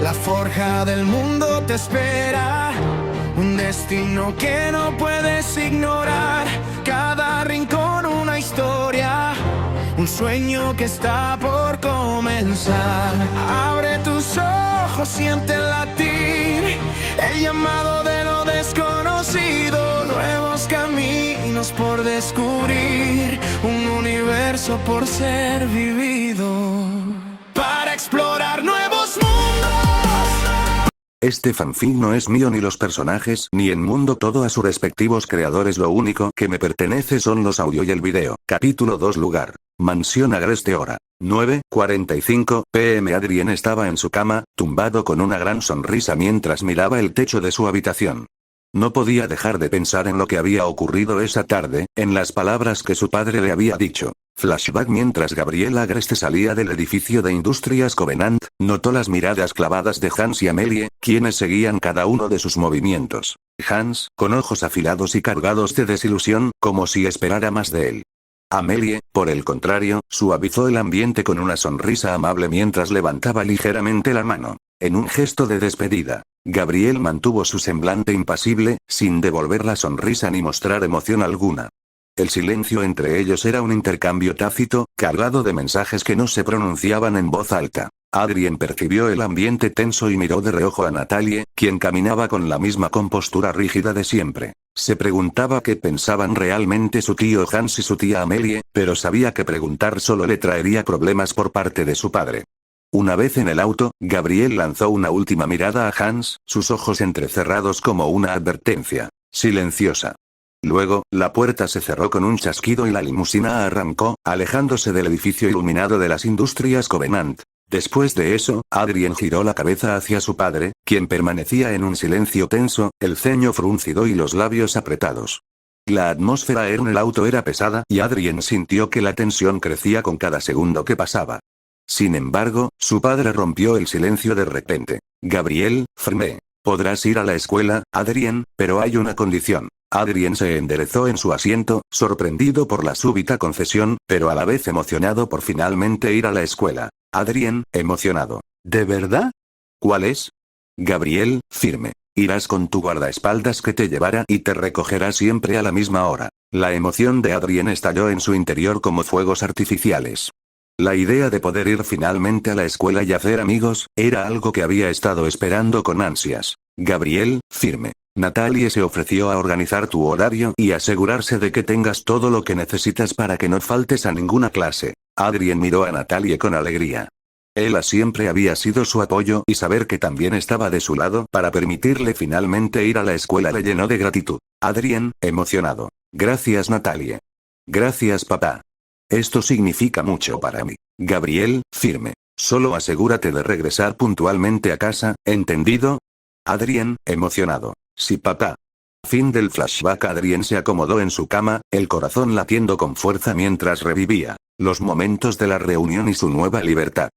La forja del mundo te espera, un destino que no puedes ignorar. Cada rincón una historia, un sueño que está por comenzar. Abre tus ojos, siente el latir, el llamado de lo desconocido. Nuevos caminos por descubrir, un universo por ser vivido. Para explorar nuevos mundos. Este fanfic no es mío ni los personajes ni el mundo, todo a sus respectivos creadores. Lo único que me pertenece son los audio y el video. Capítulo 2. Lugar: Mansión Agreste. Hora: 9:45 p.m. Adrien estaba en su cama, tumbado con una gran sonrisa mientras miraba el techo de su habitación. No podía dejar de pensar en lo que había ocurrido esa tarde, en las palabras que su padre le había dicho. Flashback: mientras Gabriel Agreste salía del edificio de Industrias Covenant, notó las miradas clavadas de Hans y Amelie, quienes seguían cada uno de sus movimientos. Hans, con ojos afilados y cargados de desilusión, como si esperara más de él. Amelie, por el contrario, suavizó el ambiente con una sonrisa amable mientras levantaba ligeramente la mano. En un gesto de despedida, Gabriel mantuvo su semblante impasible, sin devolver la sonrisa ni mostrar emoción alguna. El silencio entre ellos era un intercambio tácito, cargado de mensajes que no se pronunciaban en voz alta. Adrien percibió el ambiente tenso y miró de reojo a Natalie, quien caminaba con la misma compostura rígida de siempre. Se preguntaba qué pensaban realmente su tío Hans y su tía Amelie, pero sabía que preguntar solo le traería problemas por parte de su padre. Una vez en el auto, Gabriel lanzó una última mirada a Hans, sus ojos entrecerrados como una advertencia. Silenciosa. Luego, la puerta se cerró con un chasquido y la limusina arrancó, alejándose del edificio iluminado de las Industrias Covenant. Después de eso, Adrien giró la cabeza hacia su padre, quien permanecía en un silencio tenso, el ceño fruncido y los labios apretados. La atmósfera en el auto era pesada y Adrien sintió que la tensión crecía con cada segundo que pasaba. Sin embargo, su padre rompió el silencio de repente. Gabriel, firme. Podrás ir a la escuela, Adrien, pero hay una condición. Adrien se enderezó en su asiento, sorprendido por la súbita concesión, pero a la vez emocionado por finalmente ir a la escuela. Adrien, emocionado. ¿De verdad? ¿Cuál es? Gabriel, firme. Irás con tu guardaespaldas que te llevará y te recogerá siempre a la misma hora. La emoción de Adrien estalló en su interior como fuegos artificiales. La idea de poder ir finalmente a la escuela y hacer amigos, era algo que había estado esperando con ansias. Gabriel, firme. Natalie se ofreció a organizar tu horario y asegurarse de que tengas todo lo que necesitas para que no faltes a ninguna clase. Adrien miró a Natalie con alegría. Ella siempre había sido su apoyo y saber que también estaba de su lado para permitirle finalmente ir a la escuela le llenó de gratitud. Adrien, emocionado. Gracias Natalie. Gracias papá. Esto significa mucho para mí. Gabriel, firme. Solo asegúrate de regresar puntualmente a casa, ¿entendido? Adrien, emocionado. Sí papá. Fin del flashback. Adrien se acomodó en su cama, el corazón latiendo con fuerza mientras revivía los momentos de la reunión y su nueva libertad.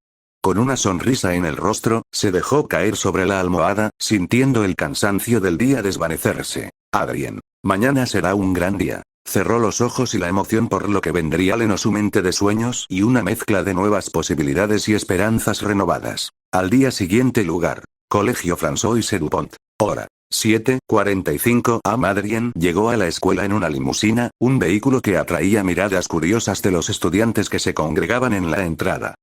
Con una sonrisa en el rostro, se dejó caer sobre la almohada, sintiendo el cansancio del día desvanecerse. Adrien. Mañana será un gran día. Cerró los ojos y la emoción por lo que vendría llenó su mente de sueños y una mezcla de nuevas posibilidades y esperanzas renovadas. Al día siguiente. Lugar: Colegio François Dupont. Hora: 7:45 am. Adrien llegó a la escuela en una limusina, un vehículo que atraía miradas curiosas de los estudiantes que se congregaban en la entrada.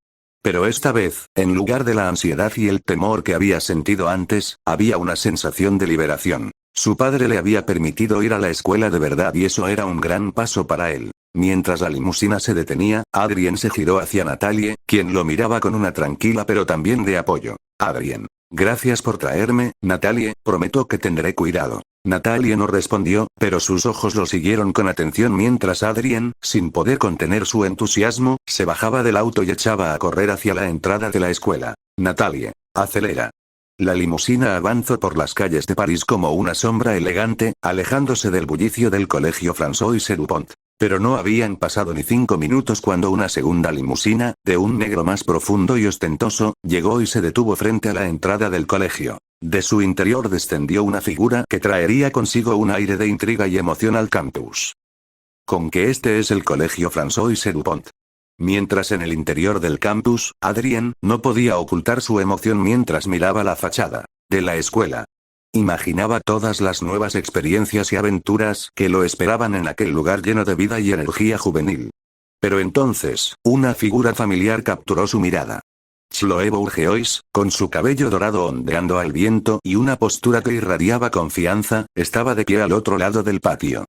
Pero esta vez, en lugar de la ansiedad y el temor que había sentido antes, había una sensación de liberación. Su padre le había permitido ir a la escuela de verdad y eso era un gran paso para él. Mientras la limusina se detenía, Adrien se giró hacia Natalie, quien lo miraba con una tranquila pero también de apoyo. Adrien. Gracias por traerme, Natalie, prometo que tendré cuidado. Natalie no respondió, pero sus ojos lo siguieron con atención mientras Adrien, sin poder contener su entusiasmo, se bajaba del auto y echaba a correr hacia la entrada de la escuela. Natalie. Acelera. La limusina avanzó por las calles de París como una sombra elegante, alejándose del bullicio del colegio François Dupont. Pero no habían pasado ni 5 minutos cuando una segunda limusina, de un negro más profundo y ostentoso, llegó y se detuvo frente a la entrada del colegio. De su interior descendió una figura que traería consigo un aire de intriga y emoción al campus. con que este es el colegio François Dupont. Mientras en el interior del campus, Adrien no podía ocultar su emoción mientras miraba la fachada de la escuela. Imaginaba todas las nuevas experiencias y aventuras que lo esperaban en aquel lugar lleno de vida y energía juvenil. Pero entonces, una figura familiar capturó su mirada. Chloe Bourgeois, con su cabello dorado ondeando al viento y una postura que irradiaba confianza, estaba de pie al otro lado del patio.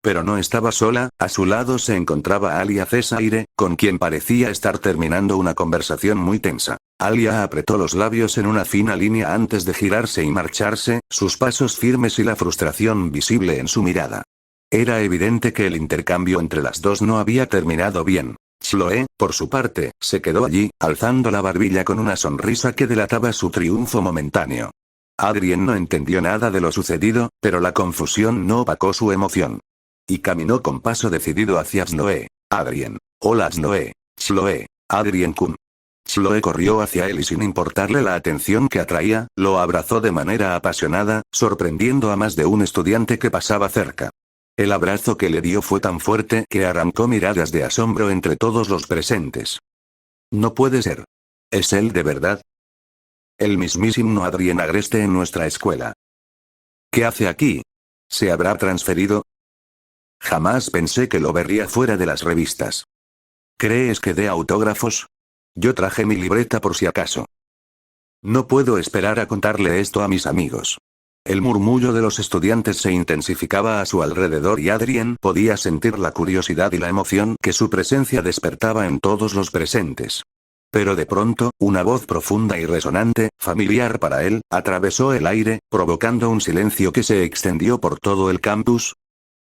Pero no estaba sola, a su lado se encontraba Alia Cesaire, con quien parecía estar terminando una conversación muy tensa. Alia apretó los labios en una fina línea antes de girarse y marcharse, sus pasos firmes y la frustración visible en su mirada. Era evidente que el intercambio entre las dos no había terminado bien. Chloe, por su parte, se quedó allí, alzando la barbilla con una sonrisa que delataba su triunfo momentáneo. Adrien no entendió nada de lo sucedido, pero la confusión no opacó su emoción. Y caminó con paso decidido hacia Chloe. Adrien. Hola Chloe. Chloe. Adrien-kun. Chloe corrió hacia él y sin importarle la atención que atraía, lo abrazó de manera apasionada, sorprendiendo a más de un estudiante que pasaba cerca. El abrazo que le dio fue tan fuerte que arrancó miradas de asombro entre todos los presentes. No puede ser. ¿Es él de verdad? El mismísimo Adrien Agreste en nuestra escuela. ¿Qué hace aquí? ¿Se habrá transferido? Jamás pensé que lo vería fuera de las revistas. ¿Crees que dé autógrafos? Yo traje mi libreta por si acaso. No puedo esperar a contarle esto a mis amigos. El murmullo de los estudiantes se intensificaba a su alrededor y Adrien podía sentir la curiosidad y la emoción que su presencia despertaba en todos los presentes. Pero de pronto, una voz profunda y resonante, familiar para él, atravesó el aire, provocando un silencio que se extendió por todo el campus.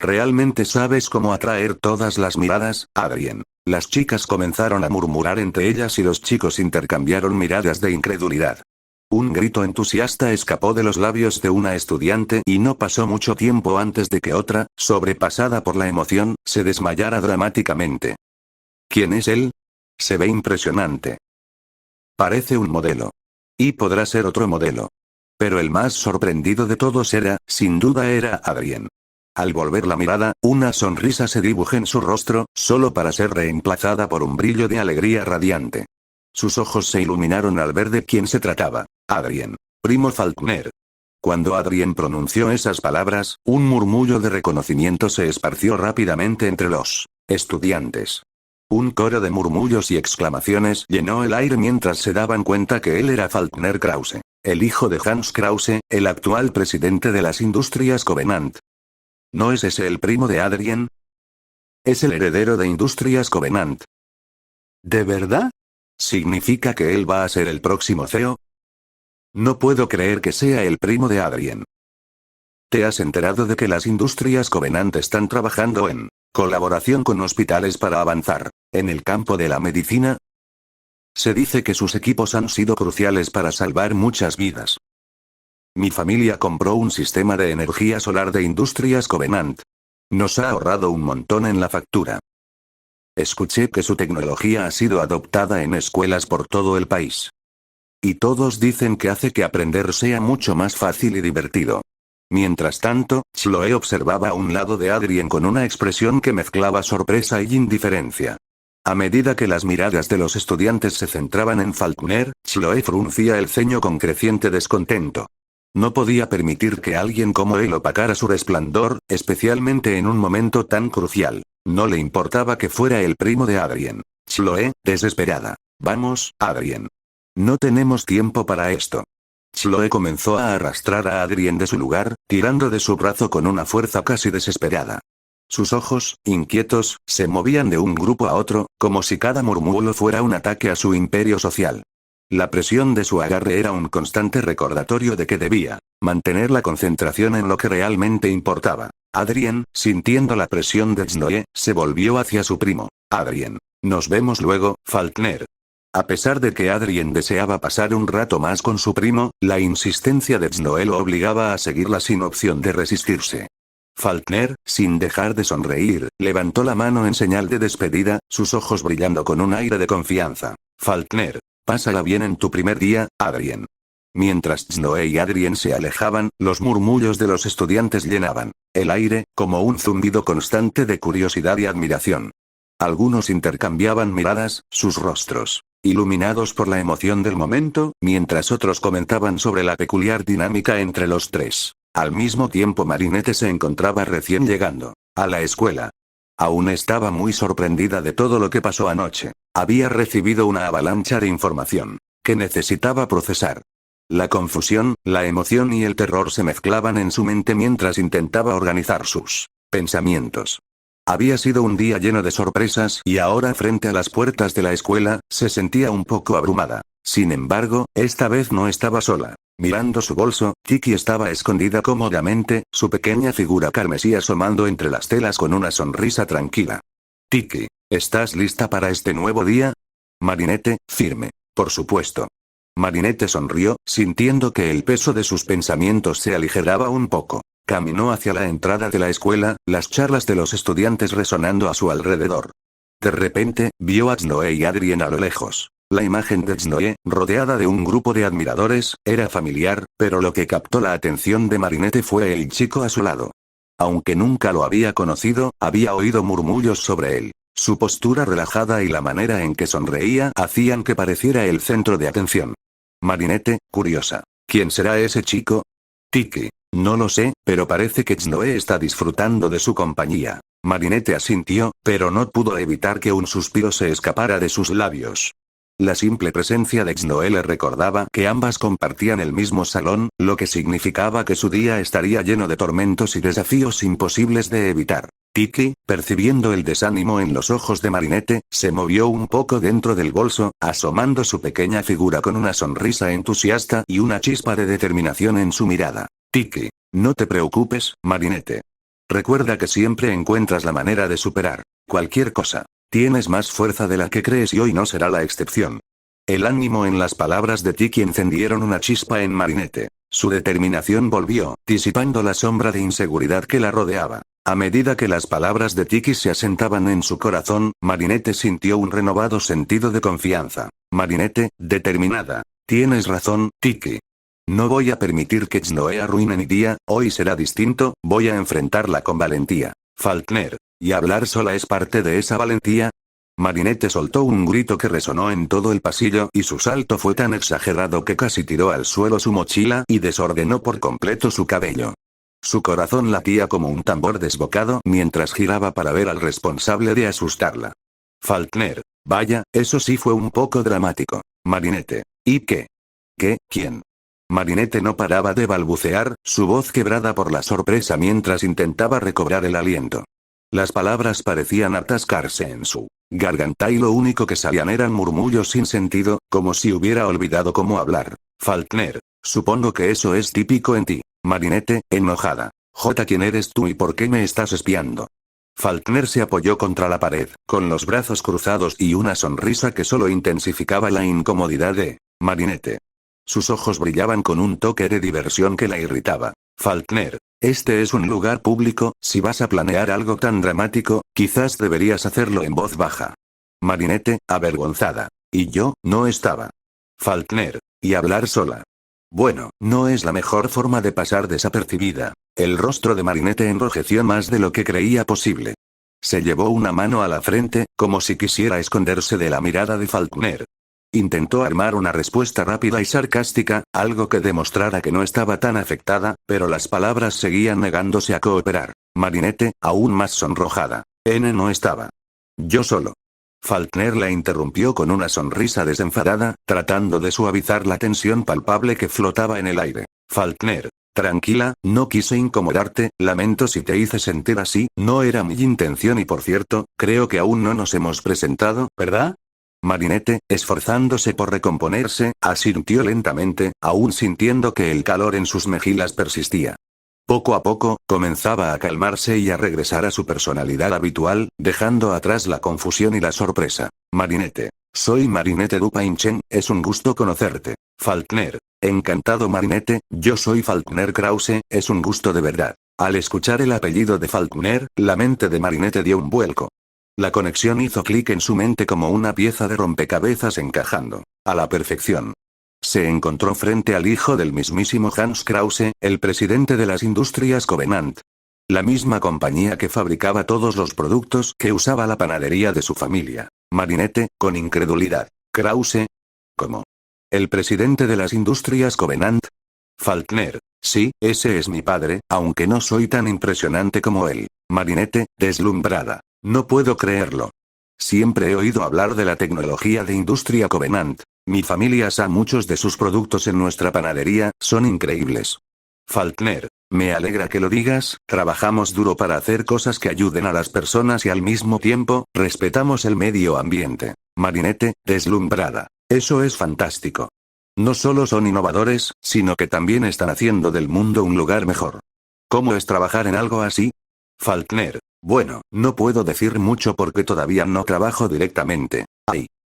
¿Realmente sabes cómo atraer todas las miradas, Adrien? Las chicas comenzaron a murmurar entre ellas y los chicos intercambiaron miradas de incredulidad. Un grito entusiasta escapó de los labios de una estudiante y no pasó mucho tiempo antes de que otra, sobrepasada por la emoción, se desmayara dramáticamente. ¿Quién es él? Se ve impresionante. Parece un modelo. Y podrá ser otro modelo. Pero el más sorprendido de todos era, sin duda era Adrien. Al volver la mirada, una sonrisa se dibujó en su rostro, solo para ser reemplazada por un brillo de alegría radiante. Sus ojos se iluminaron al ver de quién se trataba. Adrien. Primo Faulkner. Cuando Adrien pronunció esas palabras, un murmullo de reconocimiento se esparció rápidamente entre los estudiantes. Un coro de murmullos y exclamaciones llenó el aire mientras se daban cuenta que él era Faulkner Krause, el hijo de Hans Krause, el actual presidente de las Industrias Covenant. ¿No es ese el primo de Adrien? Es el heredero de Industrias Covenant. ¿De verdad? ¿Significa que él va a ser el próximo CEO? No puedo creer que sea el primo de Adrien. ¿Te has enterado de que las Industrias Covenant están trabajando en colaboración con hospitales para avanzar en el campo de la medicina? Se dice que sus equipos han sido cruciales para salvar muchas vidas. Mi familia compró un sistema de energía solar de Industrias Covenant. Nos ha ahorrado un montón en la factura. Escuché que su tecnología ha sido adoptada en escuelas por todo el país. Y todos dicen que hace que aprender sea mucho más fácil y divertido. Mientras tanto, Chloe observaba a un lado de Adrien con una expresión que mezclaba sorpresa y indiferencia. A medida que las miradas de los estudiantes se centraban en Faulkner, Chloe fruncía el ceño con creciente descontento. No podía permitir que alguien como él opacara su resplandor, especialmente en un momento tan crucial. No le importaba que fuera el primo de Adrien. Chloe, desesperada. Vamos, Adrien. No tenemos tiempo para esto. Chloe comenzó a arrastrar a Adrien de su lugar, tirando de su brazo con una fuerza casi desesperada. Sus ojos, inquietos, se movían de un grupo a otro, como si cada murmullo fuera un ataque a su imperio social. La presión de su agarre era un constante recordatorio de que debía mantener la concentración en lo que realmente importaba. Adrien, sintiendo la presión de Chloe, se volvió hacia su primo. Adrien. Nos vemos luego, Faulkner. A pesar de que Adrien deseaba pasar un rato más con su primo, la insistencia de Chloe lo obligaba a seguirla sin opción de resistirse. Faulkner, sin dejar de sonreír, levantó la mano en señal de despedida, sus ojos brillando con un aire de confianza. Faulkner. Pásala bien en tu primer día, Adrien. Mientras Snow y Adrien se alejaban, los murmullos de los estudiantes llenaban el aire, como un zumbido constante de curiosidad y admiración. Algunos intercambiaban miradas, sus rostros iluminados por la emoción del momento, mientras otros comentaban sobre la peculiar dinámica entre los tres. Al mismo tiempo Marinette se encontraba recién llegando a la escuela. Aún estaba muy sorprendida de todo lo que pasó anoche. Había recibido una avalancha de información que necesitaba procesar. La confusión, la emoción y el terror se mezclaban en su mente mientras intentaba organizar sus pensamientos. Había sido un día lleno de sorpresas y ahora frente a las puertas de la escuela, se sentía un poco abrumada. Sin embargo, esta vez no estaba sola. Mirando su bolso, Tiki estaba escondida cómodamente, su pequeña figura carmesí asomando entre las telas con una sonrisa tranquila. Tiki, ¿estás lista para este nuevo día? Marinette, firme. Por supuesto. Marinette sonrió, sintiendo que el peso de sus pensamientos se aligeraba un poco. Caminó hacia la entrada de la escuela, las charlas de los estudiantes resonando a su alrededor. De repente, vio a Snow y Adrien a lo lejos. La imagen de Snow, rodeada de un grupo de admiradores, era familiar, pero lo que captó la atención de Marinette fue el chico a su lado. Aunque nunca lo había conocido, había oído murmullos sobre él. Su postura relajada y la manera en que sonreía hacían que pareciera el centro de atención. Marinette, curiosa. ¿Quién será ese chico? Tiki. No lo sé, pero parece que Snow está disfrutando de su compañía. Marinette asintió, pero no pudo evitar que un suspiro se escapara de sus labios. La simple presencia de Snow le recordaba que ambas compartían el mismo salón, lo que significaba que su día estaría lleno de tormentos y desafíos imposibles de evitar. Tiki, percibiendo el desánimo en los ojos de Marinette, se movió un poco dentro del bolso, asomando su pequeña figura con una sonrisa entusiasta y una chispa de determinación en su mirada. Tiki, no te preocupes, Marinette. Recuerda que siempre encuentras la manera de superar cualquier cosa. Tienes más fuerza de la que crees y hoy no será la excepción. El ánimo en las palabras de Tiki encendieron una chispa en Marinette. Su determinación volvió, disipando la sombra de inseguridad que la rodeaba. A medida que las palabras de Tiki se asentaban en su corazón, Marinette sintió un renovado sentido de confianza. Marinette, determinada. Tienes razón, Tiki. No voy a permitir que Snow arruine mi día, hoy será distinto, voy a enfrentarla con valentía. Faulkner. ¿Y hablar sola es parte de esa valentía? Marinette soltó un grito que resonó en todo el pasillo y su salto fue tan exagerado que casi tiró al suelo su mochila y desordenó por completo su cabello. Su corazón latía como un tambor desbocado mientras giraba para ver al responsable de asustarla. Faulkner. Vaya, eso sí fue un poco dramático. Marinette. ¿Y qué? ¿Qué? ¿Quién? Marinette no paraba de balbucear, su voz quebrada por la sorpresa mientras intentaba recobrar el aliento. Las palabras parecían atascarse en su garganta y lo único que salían eran murmullos sin sentido, como si hubiera olvidado cómo hablar. Faulkner. Supongo que eso es típico en ti. Marinette, enojada. ¿Quién eres tú y por qué me estás espiando? Faulkner se apoyó contra la pared, con los brazos cruzados y una sonrisa que solo intensificaba la incomodidad de Marinette. Sus ojos brillaban con un toque de diversión que la irritaba. Faulkner. Este es un lugar público, si vas a planear algo tan dramático, quizás deberías hacerlo en voz baja. Marinette, avergonzada. Y yo, no estaba. Faulkner. Y hablar sola. Bueno, no es la mejor forma de pasar desapercibida. El rostro de Marinette enrojeció más de lo que creía posible. Se llevó una mano a la frente, como si quisiera esconderse de la mirada de Faulkner. Intentó armar una respuesta rápida y sarcástica, algo que demostrara que no estaba tan afectada, pero las palabras seguían negándose a cooperar. Marinette, aún más sonrojada. No estaba. Yo solo. Faulkner la interrumpió con una sonrisa desenfadada, tratando de suavizar la tensión palpable que flotaba en el aire. Faulkner. Tranquila, no quise incomodarte, lamento si te hice sentir así, no era mi intención y por cierto, creo que aún no nos hemos presentado, ¿verdad? Marinette, esforzándose por recomponerse, asintió lentamente, aún sintiendo que el calor en sus mejillas persistía. Poco a poco, comenzaba a calmarse y a regresar a su personalidad habitual, dejando atrás la confusión y la sorpresa. Marinette. Soy Marinette Dupin-Chen, es un gusto conocerte. Faulkner. Encantado Marinette, yo soy Faulkner Krause, es un gusto de verdad. Al escuchar el apellido de Faulkner, la mente de Marinette dio un vuelco. La conexión hizo clic en su mente como una pieza de rompecabezas encajando a la perfección. se encontró frente al hijo del mismísimo Hans Krause, el presidente de las Industrias Covenant. La misma compañía que fabricaba todos los productos que usaba la panadería de su familia. Marinette, con incredulidad. ¿Krause? ¿Cómo? ¿El presidente de las Industrias Covenant? Faulkner. Sí, ese es mi padre, aunque no soy tan impresionante como él. Marinette, deslumbrada. No puedo creerlo. Siempre he oído hablar de la tecnología de Industria Covenant. Mi familia usa muchos de sus productos en nuestra panadería, son increíbles. Faulkner. Me alegra que lo digas, trabajamos duro para hacer cosas que ayuden a las personas y al mismo tiempo, respetamos el medio ambiente. Marinette, deslumbrada. Eso es fantástico. No solo son innovadores, sino que también están haciendo del mundo un lugar mejor. ¿Cómo es trabajar en algo así? Faulkner. Bueno, no puedo decir mucho porque todavía no trabajo directamente.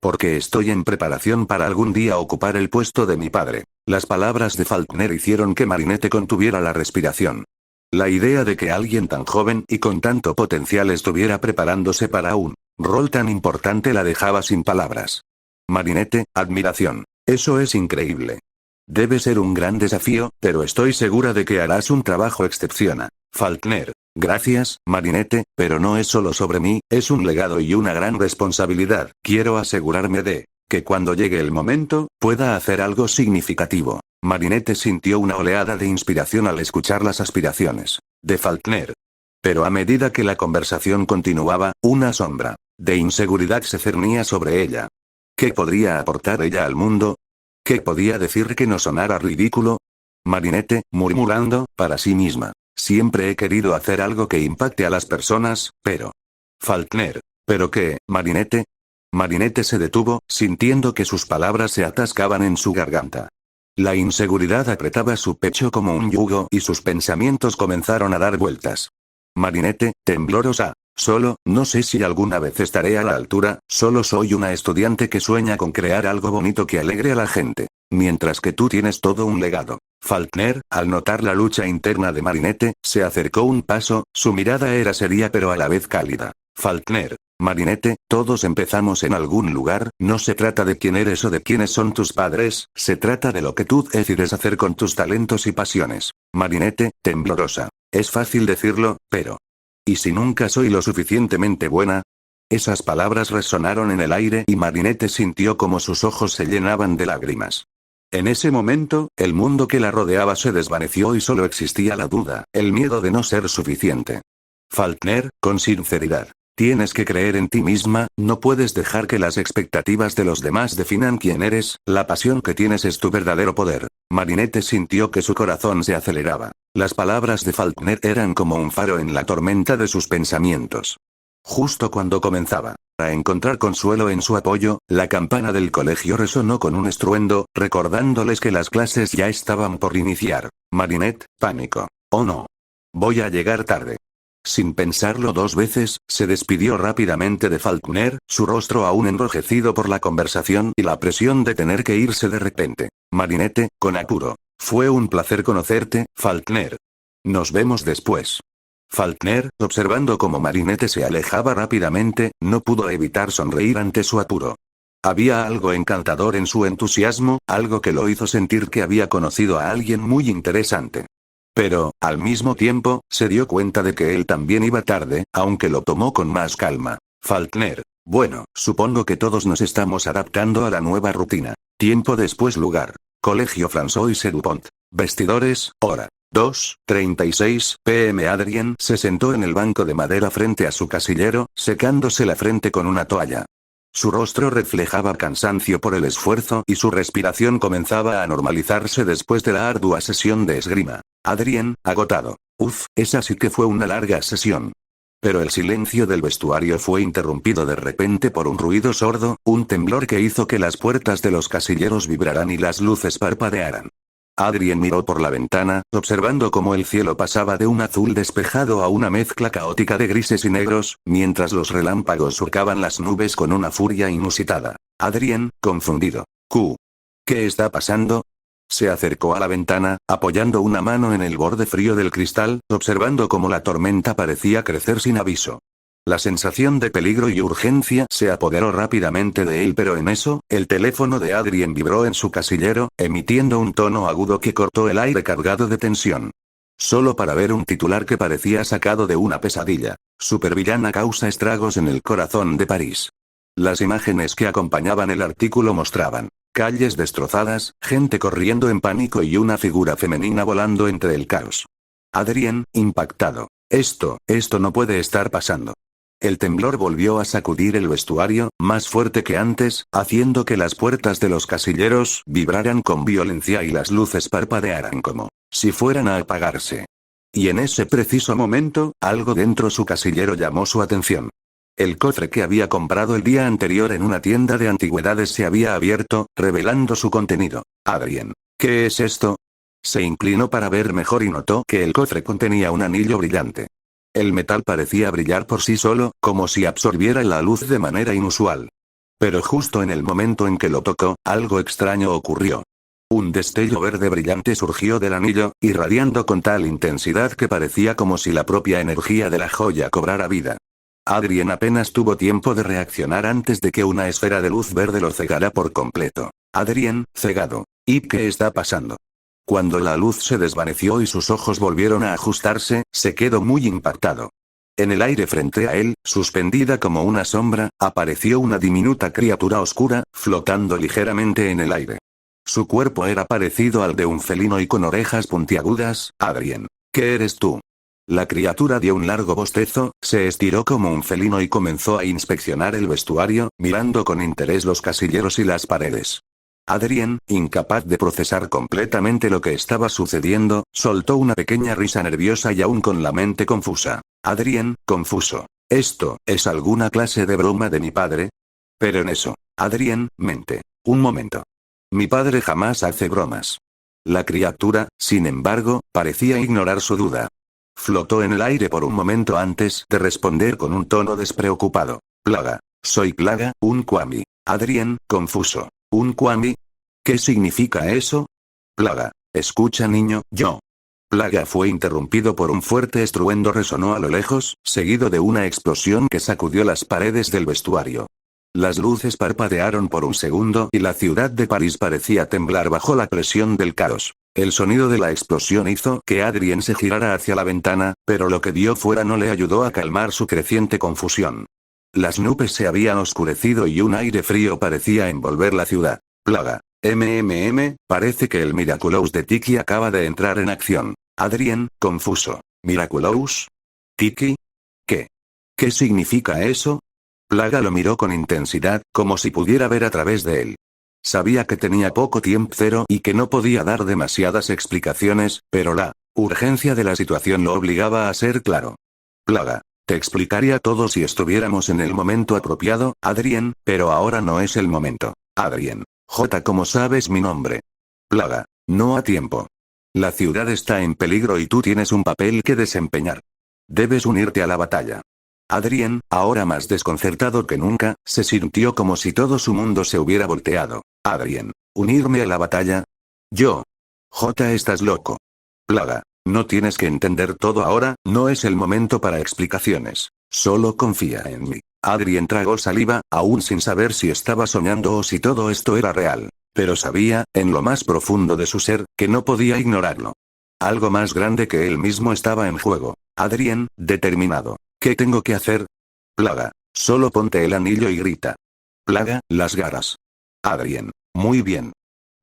Porque estoy en preparación para algún día ocupar el puesto de mi padre. Las palabras de Faulkner hicieron que Marinette contuviera la respiración. La idea de que alguien tan joven y con tanto potencial estuviera preparándose para un rol tan importante la dejaba sin palabras. Marinette, admiración. Eso es increíble. Debe ser un gran desafío, pero estoy segura de que harás un trabajo excepcional. Faulkner. Gracias, Marinette, pero no es solo sobre mí, es un legado y una gran responsabilidad. Quiero asegurarme de que cuando llegue el momento, pueda hacer algo significativo. Marinette sintió una oleada de inspiración al escuchar las aspiraciones de Faulkner. Pero a medida que la conversación continuaba, una sombra de inseguridad se cernía sobre ella. ¿Qué podría aportar ella al mundo? ¿Qué podía decir que no sonara ridículo? Marinette, murmurando, para sí misma. Siempre he querido hacer algo que impacte a las personas, pero... Faulkner. ¿Pero qué, Marinette? Marinette se detuvo, sintiendo que sus palabras se atascaban en su garganta. La inseguridad apretaba su pecho como un yugo y sus pensamientos comenzaron a dar vueltas. Marinette, temblorosa. No sé si alguna vez estaré a la altura, solo soy una estudiante que sueña con crear algo bonito que alegre a la gente. Mientras que tú tienes todo un legado. Faulkner, al notar la lucha interna de Marinette, se acercó un paso, su mirada era seria pero a la vez cálida. Faulkner. Marinette, todos empezamos en algún lugar, no se trata de quién eres o de quiénes son tus padres, se trata de lo que tú decides hacer con tus talentos y pasiones. Marinette, temblorosa. Es fácil decirlo, pero... ¿y si nunca soy lo suficientemente buena? Esas palabras resonaron en el aire y Marinette sintió como sus ojos se llenaban de lágrimas. En ese momento, el mundo que la rodeaba se desvaneció y solo existía la duda, el miedo de no ser suficiente. Faulkner, con sinceridad. Tienes que creer en ti misma, no puedes dejar que las expectativas de los demás definan quién eres, la pasión que tienes es tu verdadero poder. Marinette sintió que su corazón se aceleraba. Las palabras de Faulkner eran como un faro en la tormenta de sus pensamientos. Justo cuando comenzaba a encontrar consuelo en su apoyo, la campana del colegio resonó con un estruendo, recordándoles que las clases ya estaban por iniciar. Marinette, pánico. Oh no. Voy a llegar tarde. Sin pensarlo dos veces, se despidió rápidamente de Faulkner, su rostro aún enrojecido por la conversación y la presión de tener que irse de repente. Marinette, con apuro. Fue un placer conocerte, Faulkner. Nos vemos después. Faulkner, observando cómo Marinette se alejaba rápidamente, no pudo evitar sonreír ante su apuro. Había algo encantador en su entusiasmo, algo que lo hizo sentir que había conocido a alguien muy interesante. Pero, al mismo tiempo, se dio cuenta de que él también iba tarde, aunque lo tomó con más calma. Faulkner. Bueno, supongo que todos nos estamos adaptando a la nueva rutina. Tiempo después lugar. Colegio François Dupont. Vestidores, hora. 2:36 p.m. Adrien se sentó en el banco de madera frente a su casillero, secándose la frente con una toalla. Su rostro reflejaba cansancio por el esfuerzo y su respiración comenzaba a normalizarse después de la ardua sesión de esgrima. Adrien, agotado. Esa sí que fue una larga sesión. Pero el silencio del vestuario fue interrumpido de repente por un ruido sordo, un temblor que hizo que las puertas de los casilleros vibraran y las luces parpadearan. Adrien miró por la ventana, observando cómo el cielo pasaba de un azul despejado a una mezcla caótica de grises y negros, mientras los relámpagos surcaban las nubes con una furia inusitada. Adrien, confundido. ¿Qué está pasando? Se acercó a la ventana, apoyando una mano en el borde frío del cristal, observando cómo la tormenta parecía crecer sin aviso. La sensación de peligro y urgencia se apoderó rápidamente de él, pero en eso, el teléfono de Adrien vibró en su casillero, emitiendo un tono agudo que cortó el aire cargado de tensión. Solo para ver un titular que parecía sacado de una pesadilla. Supervillana causa estragos en el corazón de París. Las imágenes que acompañaban el artículo mostraban calles destrozadas, gente corriendo en pánico y una figura femenina volando entre el caos. Adrien, impactado. Esto no puede estar pasando. El temblor volvió a sacudir el vestuario, más fuerte que antes, haciendo que las puertas de los casilleros vibraran con violencia y las luces parpadearan como si fueran a apagarse. Y en ese preciso momento, algo dentro su casillero llamó su atención. El cofre que había comprado el día anterior en una tienda de antigüedades se había abierto, revelando su contenido. Adrien, ¿qué es esto? Se inclinó para ver mejor y notó que el cofre contenía un anillo brillante. El metal parecía brillar por sí solo, como si absorbiera la luz de manera inusual. Pero justo en el momento en que lo tocó, algo extraño ocurrió. Un destello verde brillante surgió del anillo, irradiando con tal intensidad que parecía como si la propia energía de la joya cobrara vida. Adrien apenas tuvo tiempo de reaccionar antes de que una esfera de luz verde lo cegara por completo. Adrien, cegado. ¿Y qué está pasando? Cuando la luz se desvaneció y sus ojos volvieron a ajustarse, se quedó muy impactado. En el aire frente a él, suspendida como una sombra, apareció una diminuta criatura oscura, flotando ligeramente en el aire. Su cuerpo era parecido al de un felino y con orejas puntiagudas. Adrien, ¿qué eres tú? La criatura dio un largo bostezo, se estiró como un felino y comenzó a inspeccionar el vestuario, mirando con interés los casilleros y las paredes. Adrien, incapaz de procesar completamente lo que estaba sucediendo, soltó una pequeña risa nerviosa y aún con la mente confusa. Adrien, confuso. ¿Esto es alguna clase de broma de mi padre? Pero en eso, Adrien, mente. Un momento. Mi padre jamás hace bromas. La criatura, sin embargo, parecía ignorar su duda. Flotó en el aire por un momento antes de responder con un tono despreocupado. Plaga. Soy Plaga, un Kwami. Adrien, confuso. ¿Un Kwami? ¿Qué significa eso? Plaga. Escucha niño, yo. Plaga fue interrumpido por un fuerte estruendo resonó a lo lejos, seguido de una explosión que sacudió las paredes del vestuario. Las luces parpadearon por un segundo y la ciudad de París parecía temblar bajo la presión del caos. El sonido de la explosión hizo que Adrien se girara hacia la ventana, pero lo que vio fuera no le ayudó a calmar su creciente confusión. Las nubes se habían oscurecido y un aire frío parecía envolver la ciudad. Plaga. Parece que el Miraculous de Tiki acaba de entrar en acción. Adrien, confuso. ¿Miraculous? ¿Tiki? ¿Qué? ¿Qué significa eso? Plaga lo miró con intensidad, como si pudiera ver a través de él. Sabía que tenía poco tiempo y que no podía dar demasiadas explicaciones, pero la urgencia de la situación lo obligaba a ser claro. Plaga. Te explicaría todo si estuviéramos en el momento apropiado, Adrien, pero ahora no es el momento. Adrien. ¿Cómo sabes mi nombre? Plaga. No a tiempo. La ciudad está en peligro y tú tienes un papel que desempeñar. Debes unirte a la batalla. Adrien, ahora más desconcertado que nunca, se sintió como si todo su mundo se hubiera volteado. Adrien. ¿Unirme a la batalla? Yo. Estás loco. Plaga. No tienes que entender todo ahora, no es el momento para explicaciones. Solo confía en mí. Adrien tragó saliva, aún sin saber si estaba soñando o si todo esto era real. Pero sabía, en lo más profundo de su ser, que no podía ignorarlo. Algo más grande que él mismo estaba en juego. Adrien, determinado. ¿Qué tengo que hacer? Plaga. Solo ponte el anillo y grita. Plaga, las garras. Adrien. Muy bien.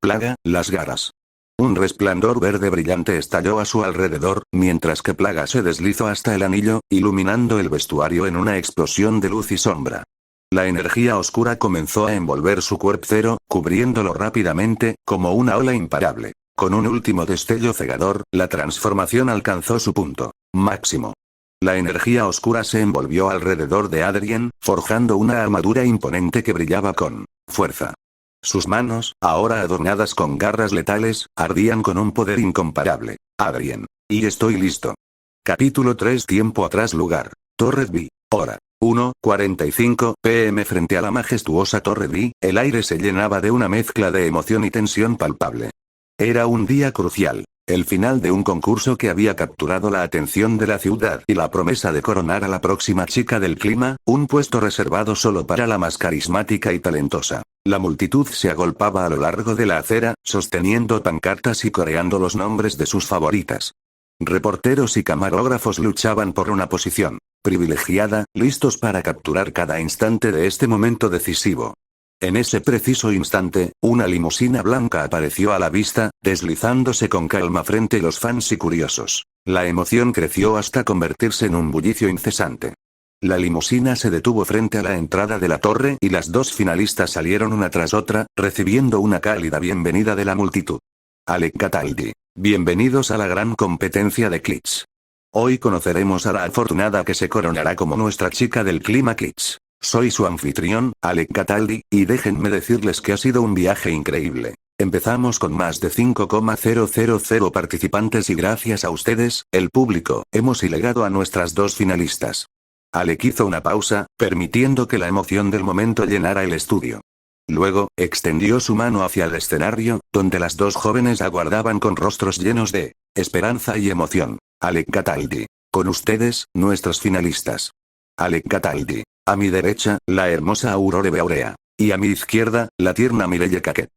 Plaga, las garras. Un resplandor verde brillante estalló a su alrededor, mientras que Plaga se deslizó hasta el anillo, iluminando el vestuario en una explosión de luz y sombra. La energía oscura comenzó a envolver su cuerpo, cubriéndolo rápidamente, como una ola imparable. Con un último destello cegador, la transformación alcanzó su punto máximo. La energía oscura se envolvió alrededor de Adrien, forjando una armadura imponente que brillaba con fuerza. Sus manos, ahora adornadas con garras letales, ardían con un poder incomparable. Adrien. Y estoy listo. Capítulo 3. Tiempo atrás. Lugar. Torre B. Hora. 1:45 p.m. Frente a la majestuosa Torre B, el aire se llenaba de una mezcla de emoción y tensión palpable. Era un día crucial. El final de un concurso que había capturado la atención de la ciudad y la promesa de coronar a la próxima chica del clima, un puesto reservado solo para la más carismática y talentosa. La multitud se agolpaba a lo largo de la acera, sosteniendo pancartas y coreando los nombres de sus favoritas. Reporteros y camarógrafos luchaban por una posición privilegiada, listos para capturar cada instante de este momento decisivo. En ese preciso instante, una limusina blanca apareció a la vista, deslizándose con calma frente a los fans y curiosos. La emoción creció hasta convertirse en un bullicio incesante. La limusina se detuvo frente a la entrada de la torre y las dos finalistas salieron una tras otra, recibiendo una cálida bienvenida de la multitud. Alec Cataldi. Bienvenidos a la gran competencia de Kids. Hoy conoceremos a la afortunada que se coronará como nuestra chica del clima Kids. Soy su anfitrión, Alec Cataldi, y déjenme decirles que ha sido un viaje increíble. Empezamos con más de 5,000 participantes y gracias a ustedes, el público, hemos llegado a nuestras dos finalistas. Alec hizo una pausa, permitiendo que la emoción del momento llenara el estudio. Luego, extendió su mano hacia el escenario, donde las dos jóvenes aguardaban con rostros llenos de esperanza y emoción. Alec Cataldi. Con ustedes, nuestros finalistas. Alec Cataldi. A mi derecha, la hermosa Aurore Beaurea. Y a mi izquierda, la tierna Mireille Caquet.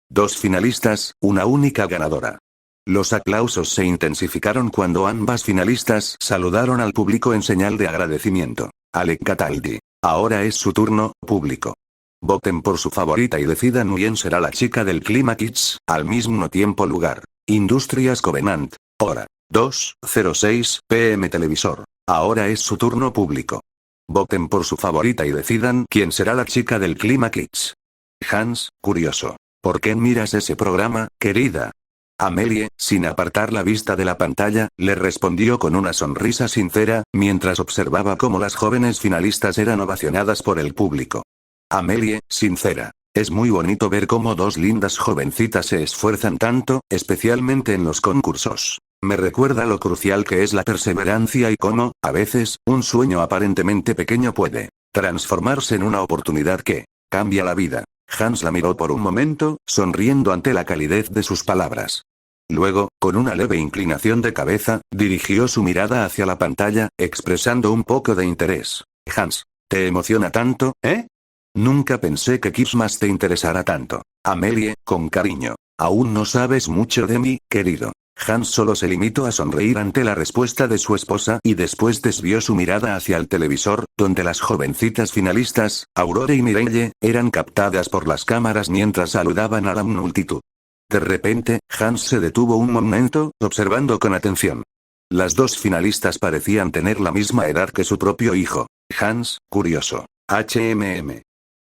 Dos finalistas, una única ganadora. Los aplausos se intensificaron cuando ambas finalistas saludaron al público en señal de agradecimiento. Alec Cataldi. Ahora es su turno, público. Voten por su favorita y decidan quién será la chica del clima Kids, al mismo tiempo lugar. Industrias Covenant. Hora. 2:06 p.m. Televisor. Ahora es su turno, público. Voten por su favorita y decidan quién será la chica del clima Kids. Hans, curioso. ¿Por qué miras ese programa, querida? Amelie, sin apartar la vista de la pantalla, le respondió con una sonrisa sincera, mientras observaba cómo las jóvenes finalistas eran ovacionadas por el público. Amelie, sincera. Es muy bonito ver cómo dos lindas jovencitas se esfuerzan tanto, especialmente en los concursos. Me recuerda lo crucial que es la perseverancia y cómo, a veces, un sueño aparentemente pequeño puede transformarse en una oportunidad que cambia la vida. Hans la miró por un momento, sonriendo ante la calidez de sus palabras. Luego, con una leve inclinación de cabeza, dirigió su mirada hacia la pantalla, expresando un poco de interés. Hans, ¿te emociona tanto, Nunca pensé que Kids te interesara tanto. Amelie, con cariño. Aún no sabes mucho de mí, querido. Hans solo se limitó a sonreír ante la respuesta de su esposa y después desvió su mirada hacia el televisor, donde las jovencitas finalistas, Aurore y Mireille, eran captadas por las cámaras mientras saludaban a la multitud. De repente, Hans se detuvo un momento, observando con atención. Las dos finalistas parecían tener la misma edad que su propio hijo. Hans, curioso.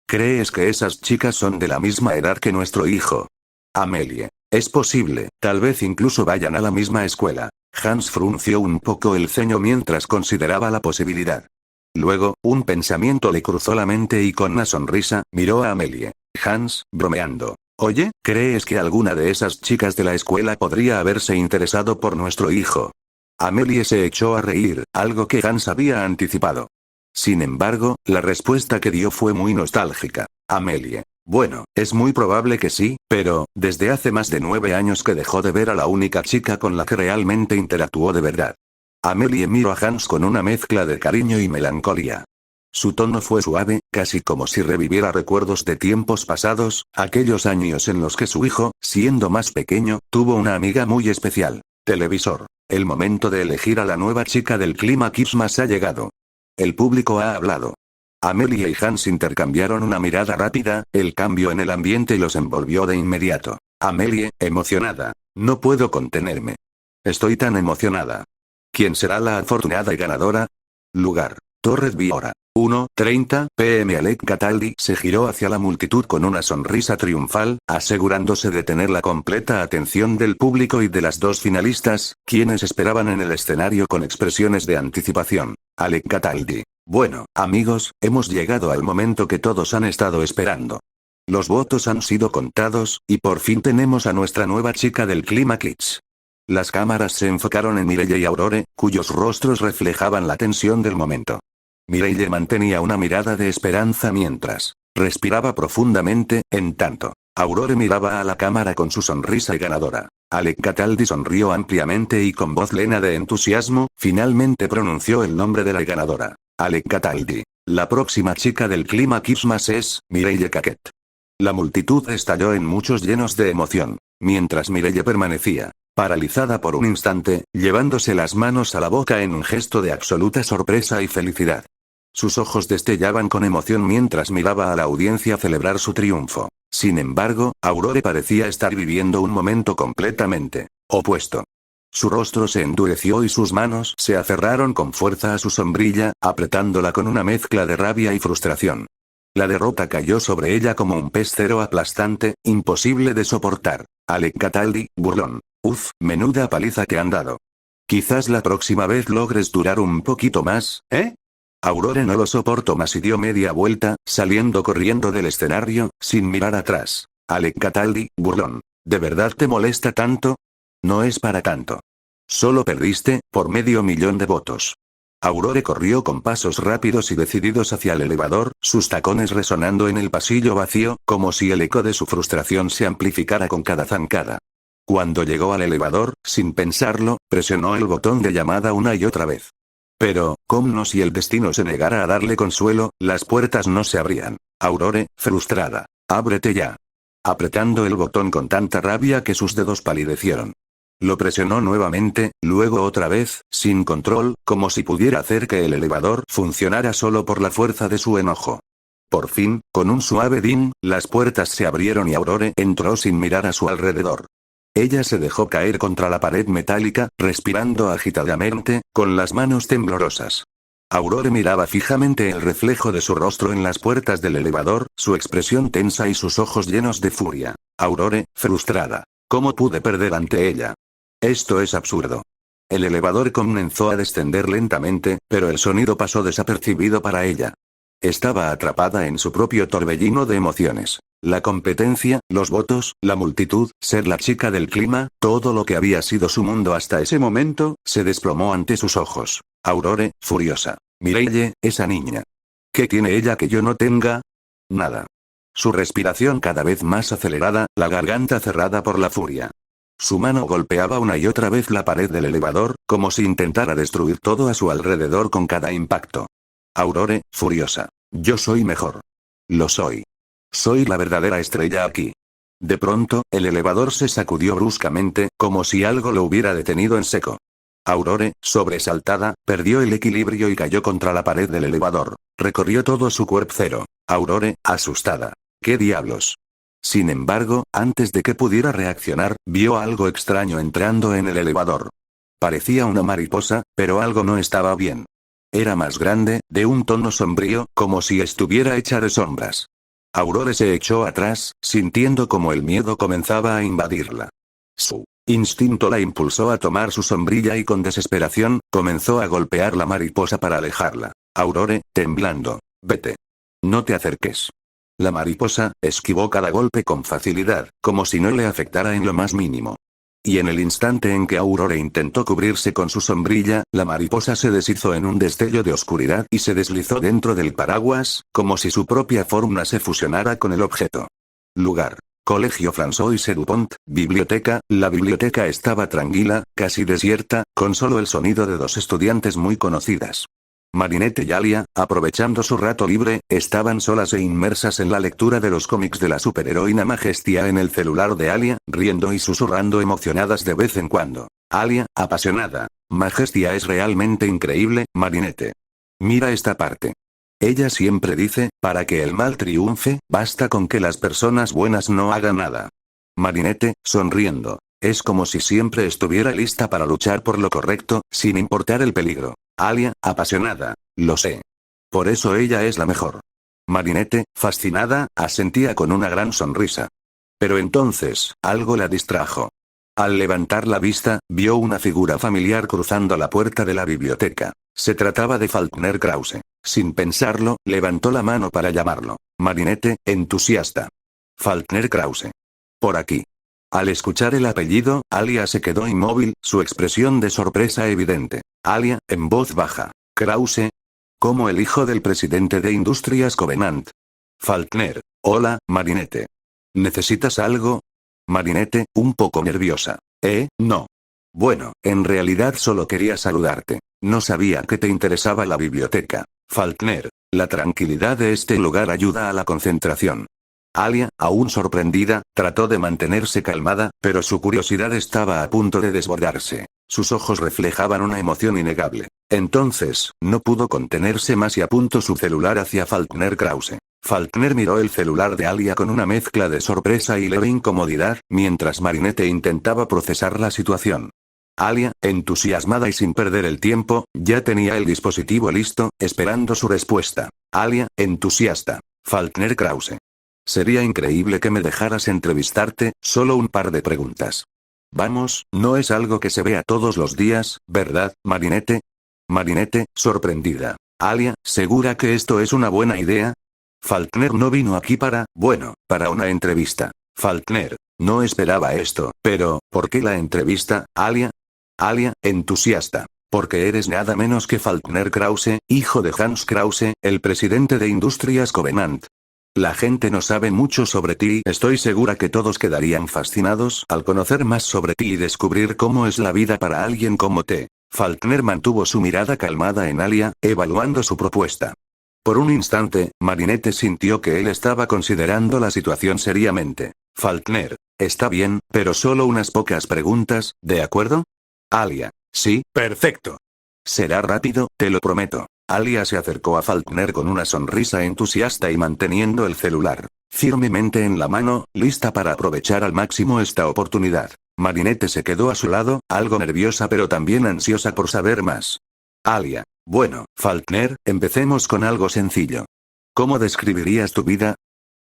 ¿Crees que esas chicas son de la misma edad que nuestro hijo? Amelie. Es posible, tal vez incluso vayan a la misma escuela. Hans frunció un poco el ceño mientras consideraba la posibilidad. Luego, un pensamiento le cruzó la mente y con una sonrisa, miró a Amelie. Hans, bromeando. Oye, ¿crees que alguna de esas chicas de la escuela podría haberse interesado por nuestro hijo? Amelie se echó a reír, algo que Hans había anticipado. Sin embargo, la respuesta que dio fue muy nostálgica. Amelie. Bueno, es muy probable que sí, pero, desde hace más de 9 años que dejó de ver a la única chica con la que realmente interactuó de verdad. Amelie miró a Hans con una mezcla de cariño y melancolía. Su tono fue suave, casi como si reviviera recuerdos de tiempos pasados, aquellos años en los que su hijo, siendo más pequeño, tuvo una amiga muy especial. Televisor. El momento de elegir a la nueva chica del clima Kids ha llegado. El público ha hablado. Amelie y Hans intercambiaron una mirada rápida, el cambio en el ambiente los envolvió de inmediato. Amelie, emocionada. No puedo contenerme. Estoy tan emocionada. ¿Quién será la afortunada y ganadora? Lugar. Torres Biora. 1:30 p.m. Alec Cataldi se giró hacia la multitud con una sonrisa triunfal, asegurándose de tener la completa atención del público y de las dos finalistas, quienes esperaban en el escenario con expresiones de anticipación. Alec Cataldi. Bueno, amigos, hemos llegado al momento que todos han estado esperando. Los votos han sido contados, y por fin tenemos a nuestra nueva chica del clima Kids. Las cámaras se enfocaron en Mireille y Aurore, cuyos rostros reflejaban la tensión del momento. Mireille mantenía una mirada de esperanza mientras respiraba profundamente, en tanto Aurore miraba a la cámara con su sonrisa ganadora. Alec Cataldi sonrió ampliamente y con voz llena de entusiasmo, finalmente pronunció el nombre de la ganadora. Alec Cataldi. La próxima chica del clima Christmas es Mireille Caquet. La multitud estalló en muchos llenos de emoción, mientras Mireille permanecía paralizada por un instante, llevándose las manos a la boca en un gesto de absoluta sorpresa y felicidad. Sus ojos destellaban con emoción mientras miraba a la audiencia celebrar su triunfo. Sin embargo, Aurore parecía estar viviendo un momento completamente opuesto. Su rostro se endureció y sus manos se aferraron con fuerza a su sombrilla, apretándola con una mezcla de rabia y frustración. La derrota cayó sobre ella como un pez cero aplastante, imposible de soportar. Alec Cataldi, burlón. Uf, menuda paliza que han dado. Quizás la próxima vez logres durar un poquito más, ¿eh? Aurore no lo soportó más y dio media vuelta, saliendo corriendo del escenario, sin mirar atrás. Alec Cataldi, burlón. ¿De verdad te molesta tanto? No es para tanto. Solo perdiste, por 500.000 de votos. Aurore corrió con pasos rápidos y decididos hacia el elevador, sus tacones resonando en el pasillo vacío, como si el eco de su frustración se amplificara con cada zancada. Cuando llegó al elevador, sin pensarlo, presionó el botón de llamada una y otra vez. Pero, como si el destino se negara a darle consuelo, las puertas no se abrían. Aurore, frustrada. ¡Ábrete ya! Apretando el botón con tanta rabia que sus dedos palidecieron. Lo presionó nuevamente, luego otra vez, sin control, como si pudiera hacer que el elevador funcionara solo por la fuerza de su enojo. Por fin, con un suave ding, las puertas se abrieron y Aurore entró sin mirar a su alrededor. Ella se dejó caer contra la pared metálica, respirando agitadamente, con las manos temblorosas. Aurore miraba fijamente el reflejo de su rostro en las puertas del elevador, su expresión tensa y sus ojos llenos de furia. Aurore, frustrada. ¿Cómo pude perder ante ella? Esto es absurdo. El elevador comenzó a descender lentamente, pero el sonido pasó desapercibido para ella. Estaba atrapada en su propio torbellino de emociones. La competencia, los votos, la multitud, ser la chica del clima, todo lo que había sido su mundo hasta ese momento, se desplomó ante sus ojos. Aurore, furiosa. Mireille, esa niña. ¿Qué tiene ella que yo no tenga? Nada. Su respiración cada vez más acelerada, la garganta cerrada por la furia. Su mano golpeaba una y otra vez la pared del elevador, como si intentara destruir todo a su alrededor con cada impacto. Aurore, furiosa. Yo soy mejor. Lo soy. Soy la verdadera estrella aquí. De pronto, el elevador se sacudió bruscamente, como si algo lo hubiera detenido en seco. Aurore, sobresaltada, perdió el equilibrio y cayó contra la pared del elevador. Recorrió todo su cuerpo cero. Aurore, asustada. ¿Qué diablos? Sin embargo, antes de que pudiera reaccionar, vio algo extraño entrando en el elevador. Parecía una mariposa, pero algo no estaba bien. Era más grande, de un tono sombrío, como si estuviera hecha de sombras. Aurore se echó atrás, sintiendo como el miedo comenzaba a invadirla. Su instinto la impulsó a tomar su sombrilla y con desesperación, comenzó a golpear la mariposa para alejarla. Aurore, temblando. Vete. No te acerques. La mariposa esquivó cada golpe con facilidad, como si no le afectara en lo más mínimo. Y en el instante en que Aurore intentó cubrirse con su sombrilla, la mariposa se deshizo en un destello de oscuridad y se deslizó dentro del paraguas, como si su propia forma se fusionara con el objeto. Lugar. Colegio François Dupont, biblioteca. La biblioteca estaba tranquila, casi desierta, con solo el sonido de dos estudiantes muy conocidas. Marinette y Alia, aprovechando su rato libre, estaban solas e inmersas en la lectura de los cómics de la superheroína Majestia en el celular de Alia, riendo y susurrando emocionadas de vez en cuando. Alia, apasionada. Majestia es realmente increíble, Marinette. Mira esta parte. Ella siempre dice, para que el mal triunfe, basta con que las personas buenas no hagan nada. Marinette, sonriendo. Es como si siempre estuviera lista para luchar por lo correcto, sin importar el peligro. Alia, apasionada. Lo sé. Por eso ella es la mejor. Marinette, fascinada, asentía con una gran sonrisa. Pero entonces, algo la distrajo. Al levantar la vista, vio una figura familiar cruzando la puerta de la biblioteca. Se trataba de Faulkner Krause. Sin pensarlo, levantó la mano para llamarlo. Marinette, entusiasta. Faulkner Krause. Por aquí. Al escuchar el apellido, Alia se quedó inmóvil, su expresión de sorpresa evidente. Alia, en voz baja. Krause. Como el hijo del presidente de Industrias Covenant. Faulkner. Hola, Marinette. ¿Necesitas algo? Marinette, un poco nerviosa. No. Bueno, en realidad solo quería saludarte. No sabía que te interesaba la biblioteca. Faulkner, la tranquilidad de este lugar ayuda a la concentración. Alia, aún sorprendida, trató de mantenerse calmada, pero su curiosidad estaba a punto de desbordarse. Sus ojos reflejaban una emoción innegable. Entonces, no pudo contenerse más y apuntó su celular hacia Faulkner Krause. Faulkner miró el celular de Alia con una mezcla de sorpresa y leve incomodidad, mientras Marinette intentaba procesar la situación. Alia, entusiasmada y sin perder el tiempo, ya tenía el dispositivo listo, esperando su respuesta. Alia, entusiasta. Faulkner Krause. Sería increíble que me dejaras entrevistarte, solo un par de preguntas. Vamos, no es algo que se vea todos los días, ¿verdad, Marinette? Marinette, sorprendida. Alia, ¿segura que esto es una buena idea? Faulkner no vino aquí para una entrevista. Faulkner, no esperaba esto, pero, ¿por qué la entrevista, Alia? Alia, entusiasta. Porque eres nada menos que Faulkner Krause, hijo de Hans Krause, el presidente de Industrias Covenant. La gente no sabe mucho sobre ti y estoy segura que todos quedarían fascinados al conocer más sobre ti y descubrir cómo es la vida para alguien como te. Faulkner mantuvo su mirada calmada en Alia, evaluando su propuesta. Por un instante, Marinette sintió que él estaba considerando la situación seriamente. Faulkner, está bien, pero solo unas pocas preguntas, ¿de acuerdo? Alia, sí, perfecto. Será rápido, te lo prometo. Alia se acercó a Faulkner con una sonrisa entusiasta y manteniendo el celular firmemente en la mano, lista para aprovechar al máximo esta oportunidad. Marinette se quedó a su lado, algo nerviosa pero también ansiosa por saber más. Alia, bueno, Faulkner, empecemos con algo sencillo. ¿Cómo describirías tu vida?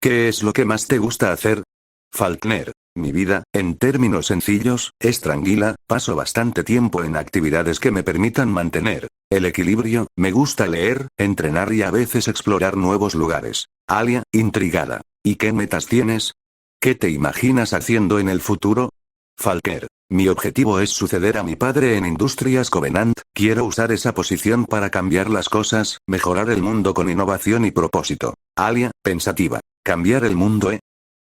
¿Qué es lo que más te gusta hacer? Faulkner, mi vida, en términos sencillos, es tranquila, paso bastante tiempo en actividades que me permitan mantener el equilibrio, me gusta leer, entrenar y a veces explorar nuevos lugares. Alia, intrigada. ¿Y qué metas tienes? ¿Qué te imaginas haciendo en el futuro? Faulkner, mi objetivo es suceder a mi padre en Industrias Covenant, quiero usar esa posición para cambiar las cosas, mejorar el mundo con innovación y propósito. Alia, pensativa. ¿Cambiar el mundo,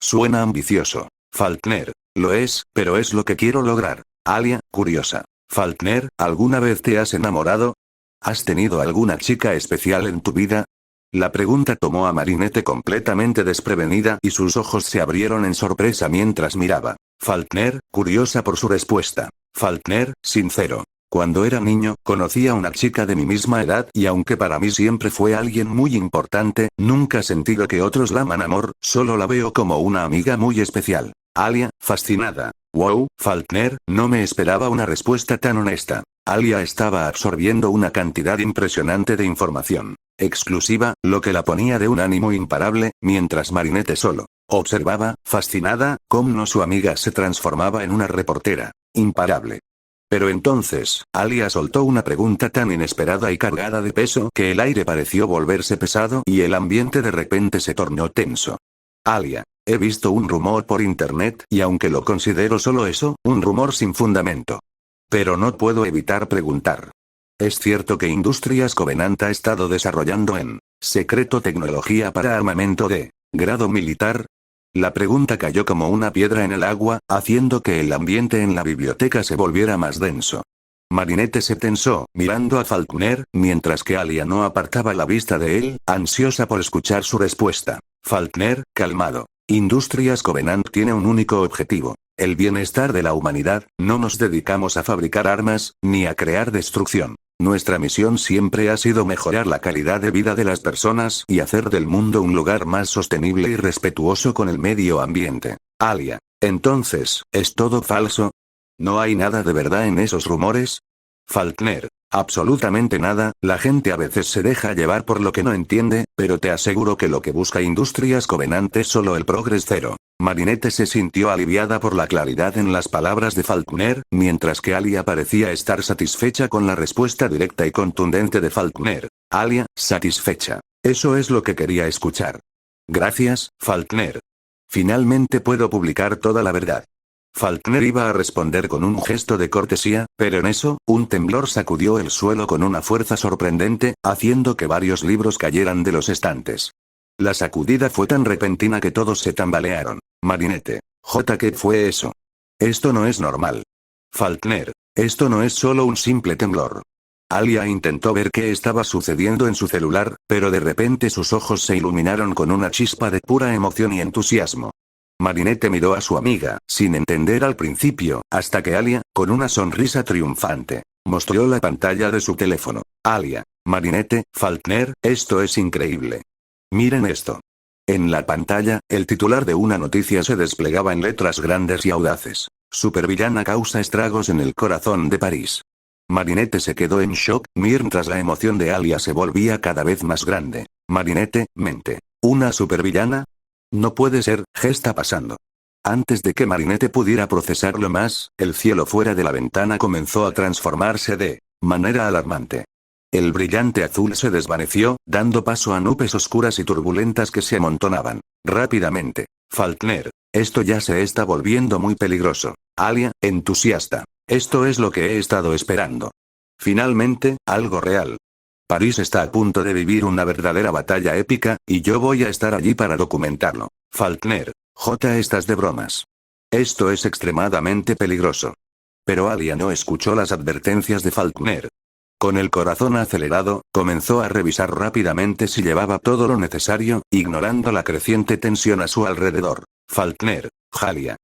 Suena ambicioso. Faulkner, lo es, pero es lo que quiero lograr. Alia, curiosa. Faulkner, ¿alguna vez te has enamorado? ¿Has tenido alguna chica especial en tu vida? La pregunta tomó a Marinette completamente desprevenida y sus ojos se abrieron en sorpresa mientras miraba. Faulkner, curiosa por su respuesta. Faulkner, sincero. Cuando era niño, conocí a una chica de mi misma edad y aunque para mí siempre fue alguien muy importante, nunca sentí lo que otros llaman amor, solo la veo como una amiga muy especial. Alia, fascinada. Wow, Faulkner, no me esperaba una respuesta tan honesta. Alia estaba absorbiendo una cantidad impresionante de información exclusiva, lo que la ponía de un ánimo imparable, mientras Marinette solo observaba, fascinada, cómo su amiga se transformaba en una reportera imparable. Pero entonces, Alia soltó una pregunta tan inesperada y cargada de peso que el aire pareció volverse pesado y el ambiente de repente se tornó tenso. Alia, he visto un rumor por internet y aunque lo considero solo eso, un rumor sin fundamento. Pero no puedo evitar preguntar. ¿Es cierto que Industrias Covenant ha estado desarrollando en secreto tecnología para armamento de grado militar? La pregunta cayó como una piedra en el agua, haciendo que el ambiente en la biblioteca se volviera más denso. Marinette se tensó, mirando a Faulkner, mientras que Alia no apartaba la vista de él, ansiosa por escuchar su respuesta. Faulkner, calmado. Industrias Covenant tiene un único objetivo: el bienestar de la humanidad, no nos dedicamos a fabricar armas, ni a crear destrucción. Nuestra misión siempre ha sido mejorar la calidad de vida de las personas y hacer del mundo un lugar más sostenible y respetuoso con el medio ambiente. Alia, entonces, ¿es todo falso? ¿No hay nada de verdad en esos rumores? Faulkner, absolutamente nada, la gente a veces se deja llevar por lo que no entiende, pero te aseguro que lo que busca Industrias Covenant es solo el progreso cero. Marinette se sintió aliviada por la claridad en las palabras de Faulkner, mientras que Alia parecía estar satisfecha con la respuesta directa y contundente de Faulkner. Alia, satisfecha. Eso es lo que quería escuchar. Gracias, Faulkner. Finalmente puedo publicar toda la verdad. Faulkner iba a responder con un gesto de cortesía, pero en eso, un temblor sacudió el suelo con una fuerza sorprendente, haciendo que varios libros cayeran de los estantes. La sacudida fue tan repentina que todos se tambalearon. Marinette. ¿Qué fue eso? Esto no es normal. Falkner, esto no es solo un simple temblor. Alia intentó ver qué estaba sucediendo en su celular, pero de repente sus ojos se iluminaron con una chispa de pura emoción y entusiasmo. Marinette miró a su amiga, sin entender al principio, hasta que Alia, con una sonrisa triunfante, mostró la pantalla de su teléfono. Alia, Marinette, Falkner, esto es increíble. Miren esto. En la pantalla, el titular de una noticia se desplegaba en letras grandes y audaces. Supervillana causa estragos en el corazón de París. Marinette se quedó en shock, mientras la emoción de Alia se volvía cada vez más grande. Marinette, mente. ¿Una supervillana? No puede ser, ¿qué está pasando? Antes de que Marinette pudiera procesarlo más, el cielo fuera de la ventana comenzó a transformarse de manera alarmante. El brillante azul se desvaneció, dando paso a nubes oscuras y turbulentas que se amontonaban rápidamente. Falkner, esto ya se está volviendo muy peligroso. Alia, entusiasta. Esto es lo que he estado esperando. Finalmente, algo real. París está a punto de vivir una verdadera batalla épica, y yo voy a estar allí para documentarlo. Falkner, estás de bromas. Esto es extremadamente peligroso. Pero Alia no escuchó las advertencias de Falkner. Con el corazón acelerado, comenzó a revisar rápidamente si llevaba todo lo necesario, ignorando la creciente tensión a su alrededor. Falkner, Alia.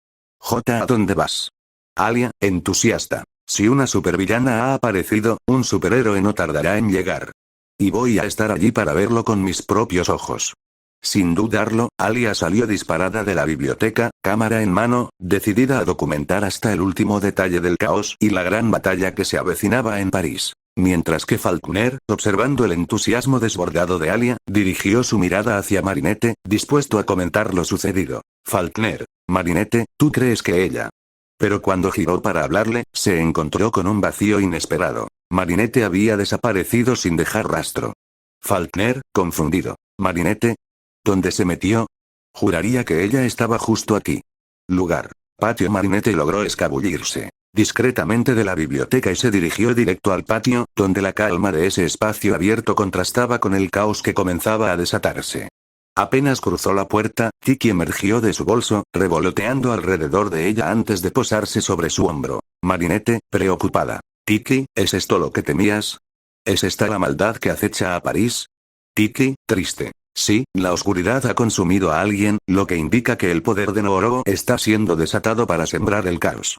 ¿A dónde vas? Alia, entusiasta. Si una supervillana ha aparecido, un superhéroe no tardará en llegar. Y voy a estar allí para verlo con mis propios ojos. Sin dudarlo, Alia salió disparada de la biblioteca, cámara en mano, decidida a documentar hasta el último detalle del caos y la gran batalla que se avecinaba en París. Mientras que Falkner, observando el entusiasmo desbordado de Alia, dirigió su mirada hacia Marinette, dispuesto a comentar lo sucedido. Falkner, Marinette, ¿tú crees que ella? Pero cuando giró para hablarle, se encontró con un vacío inesperado. Marinette había desaparecido sin dejar rastro. Falkner, confundido. Marinette, ¿dónde se metió? Juraría que ella estaba justo aquí. Lugar. Patio. Marinette logró escabullirse discretamente de la biblioteca y se dirigió directo al patio, donde la calma de ese espacio abierto contrastaba con el caos que comenzaba a desatarse. Apenas cruzó la puerta, Tiki emergió de su bolso, revoloteando alrededor de ella antes de posarse sobre su hombro. Marinette, preocupada. Tiki, ¿es esto lo que temías? ¿Es esta la maldad que acecha a París? Tiki, triste. Sí, la oscuridad ha consumido a alguien, lo que indica que el poder de Nooro está siendo desatado para sembrar el caos.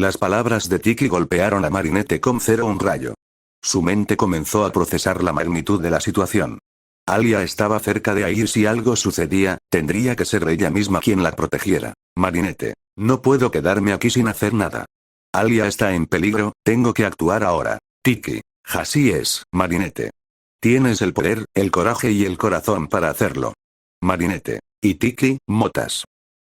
Las palabras de Tiki golpearon a Marinette como un rayo. Su mente comenzó a procesar la magnitud de la situación. Alia estaba cerca de ahí y si algo sucedía, tendría que ser ella misma quien la protegiera. Marinette, no puedo quedarme aquí sin hacer nada. Alia está en peligro, tengo que actuar ahora. Tiki, así es, Marinette. Tienes el poder, el coraje y el corazón para hacerlo. Marinette. Y Tiki, motas.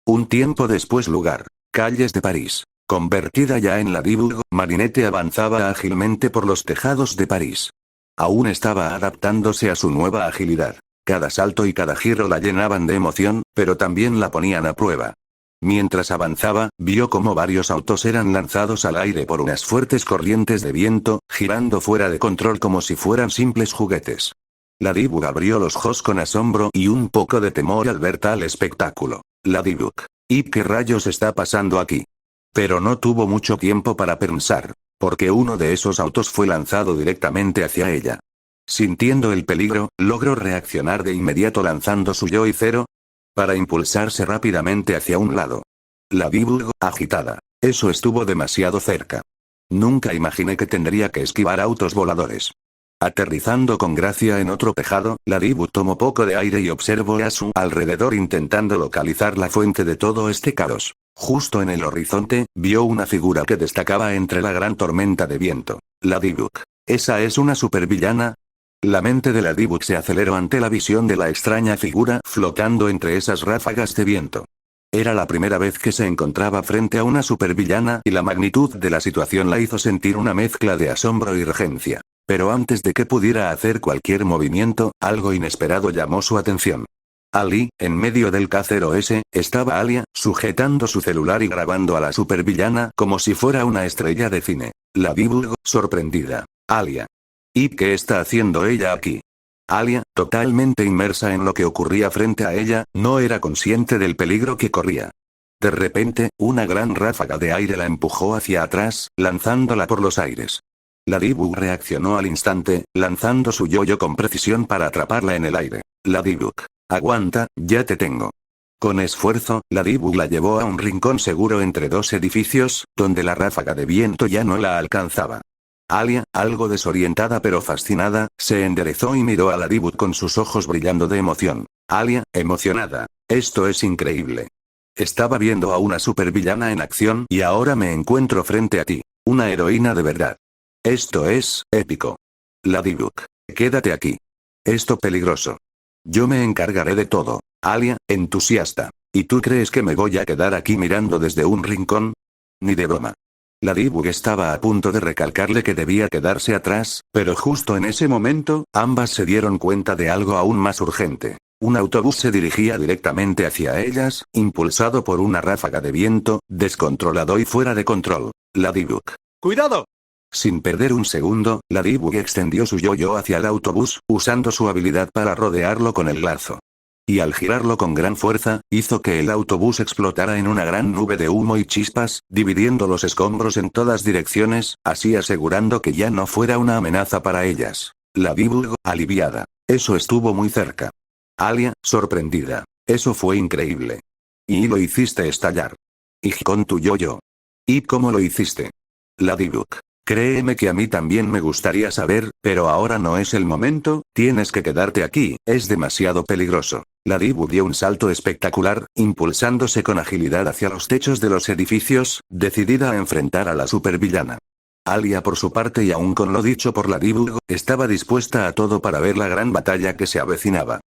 Un tiempo después. Lugar. Calles de París. Convertida ya en la Ladybug, Marinette avanzaba ágilmente por los tejados de París. Aún estaba adaptándose a su nueva agilidad. Cada salto y cada giro la llenaban de emoción, pero también la ponían a prueba. Mientras avanzaba, vio cómo varios autos eran lanzados al aire por unas fuertes corrientes de viento, girando fuera de control como si fueran simples juguetes. Ladybug abrió los ojos con asombro y un poco de temor al ver tal espectáculo. Ladybug. ¿Y qué rayos está pasando aquí? Pero no tuvo mucho tiempo para pensar, porque uno de esos autos fue lanzado directamente hacia ella. Sintiendo el peligro, logró reaccionar de inmediato lanzando su Yo-Yo Zero para impulsarse rápidamente hacia un lado. Ladybug, agitada. Eso estuvo demasiado cerca. Nunca imaginé que tendría que esquivar autos voladores. Aterrizando con gracia en otro tejado, Ladybug tomó poco de aire y observó a su alrededor intentando localizar la fuente de todo este caos. Justo en el horizonte, vio una figura que destacaba entre la gran tormenta de viento. Ladybug. ¿Esa es una supervillana? La mente de Ladybug se aceleró ante la visión de la extraña figura flotando entre esas ráfagas de viento. Era la primera vez que se encontraba frente a una supervillana y la magnitud de la situación la hizo sentir una mezcla de asombro y regencia. Pero antes de que pudiera hacer cualquier movimiento, algo inesperado llamó su atención. Allí, en medio del K0S, estaba Alia, sujetando su celular y grabando a la supervillana como si fuera una estrella de cine. Ladybug, sorprendida. Alia. ¿Y qué está haciendo ella aquí? Alia, totalmente inmersa en lo que ocurría frente a ella, no era consciente del peligro que corría. De repente, una gran ráfaga de aire la empujó hacia atrás, lanzándola por los aires. Ladybug reaccionó al instante, lanzando su yoyo con precisión para atraparla en el aire. Ladybug, aguanta, ya te tengo. Con esfuerzo, Ladybug la llevó a un rincón seguro entre dos edificios, donde la ráfaga de viento ya no la alcanzaba. Alia, algo desorientada pero fascinada, se enderezó y miró a Ladybug con sus ojos brillando de emoción. Alia, emocionada. Esto es increíble. Estaba viendo a una supervillana en acción y ahora me encuentro frente a ti. Una heroína de verdad. Esto es épico. Ladybug, quédate aquí. Esto peligroso. Yo me encargaré de todo. Alia, entusiasta. ¿Y tú crees que me voy a quedar aquí mirando desde un rincón? Ni de broma. Ladybug estaba a punto de recalcarle que debía quedarse atrás, pero justo en ese momento, ambas se dieron cuenta de algo aún más urgente. Un autobús se dirigía directamente hacia ellas, impulsado por una ráfaga de viento, descontrolado y fuera de control. Ladybug. ¡Cuidado! Sin perder un segundo, Ladybug extendió su yoyo hacia el autobús, usando su habilidad para rodearlo con el lazo. Y al girarlo con gran fuerza, hizo que el autobús explotara en una gran nube de humo y chispas, dividiendo los escombros en todas direcciones, así asegurando que ya no fuera una amenaza para ellas. Ladybug, aliviada. Eso estuvo muy cerca. Alia, sorprendida. Eso fue increíble. Y lo hiciste estallar. Y con tu yoyo. ¿Y cómo lo hiciste? Ladybug. Créeme que a mí también me gustaría saber, pero ahora no es el momento, tienes que quedarte aquí, es demasiado peligroso. Ladybug dio un salto espectacular, impulsándose con agilidad hacia los techos de los edificios, decidida a enfrentar a la supervillana. Alia por su parte y aún con lo dicho por Ladybug, estaba dispuesta a todo para ver la gran batalla que se avecinaba.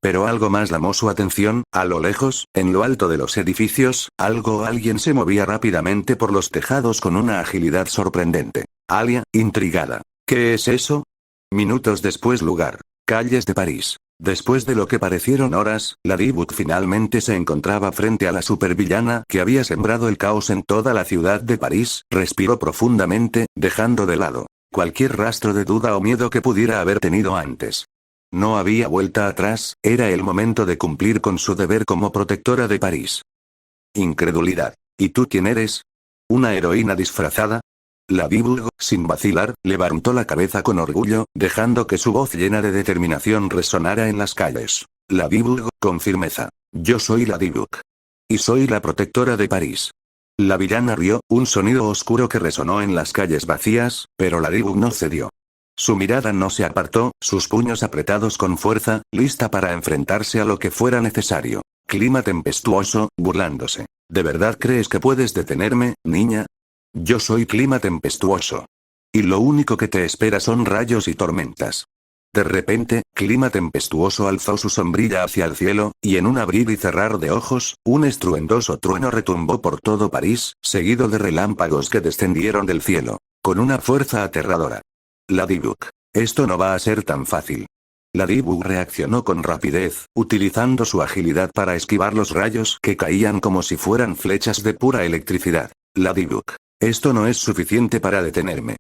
Pero algo más llamó su atención, a lo lejos, en lo alto de los edificios, algo o alguien se movía rápidamente por los tejados con una agilidad sorprendente. Alia, intrigada. ¿Qué es eso? Minutos después lugar. Calles de París. Después de lo que parecieron horas, Ladybug finalmente se encontraba frente a la supervillana que había sembrado el caos en toda la ciudad de París, respiró profundamente, dejando de lado cualquier rastro de duda o miedo que pudiera haber tenido antes. No había vuelta atrás, era el momento de cumplir con su deber como protectora de París. Incredulidad. ¿Y tú quién eres? ¿Una heroína disfrazada? Ladybug, sin vacilar, levantó la cabeza con orgullo, dejando que su voz llena de determinación resonara en las calles. Ladybug, con firmeza. Yo soy Ladybug. Y soy la protectora de París. La villana rió, un sonido oscuro que resonó en las calles vacías, pero Ladybug no cedió. Su mirada no se apartó, sus puños apretados con fuerza, lista para enfrentarse a lo que fuera necesario. Clima tempestuoso, burlándose. ¿De verdad crees que puedes detenerme, niña? Yo soy clima tempestuoso. Y lo único que te espera son rayos y tormentas. De repente, clima tempestuoso alzó su sombrilla hacia el cielo, y en un abrir y cerrar de ojos, un estruendoso trueno retumbó por todo París, seguido de relámpagos que descendieron del cielo, con una fuerza aterradora. Ladybug. Esto no va a ser tan fácil. Ladybug reaccionó con rapidez, utilizando su agilidad para esquivar los rayos que caían como si fueran flechas de pura electricidad. Ladybug. Esto no es suficiente para detenerme.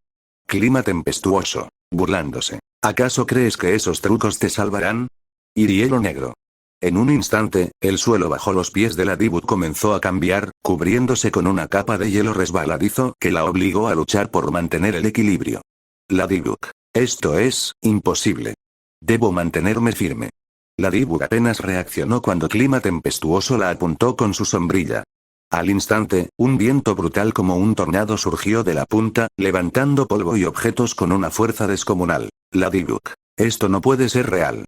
Clima tempestuoso. Burlándose. ¿Acaso crees que esos trucos te salvarán? Y hielo negro. En un instante, el suelo bajo los pies de Ladybug comenzó a cambiar, cubriéndose con una capa de hielo resbaladizo que la obligó a luchar por mantener el equilibrio. Ladybug. Esto es imposible. Debo mantenerme firme. Ladybug apenas reaccionó cuando clima tempestuoso la apuntó con su sombrilla. Al instante, un viento brutal como un tornado surgió de la punta, levantando polvo y objetos con una fuerza descomunal. Ladybug. Esto no puede ser real.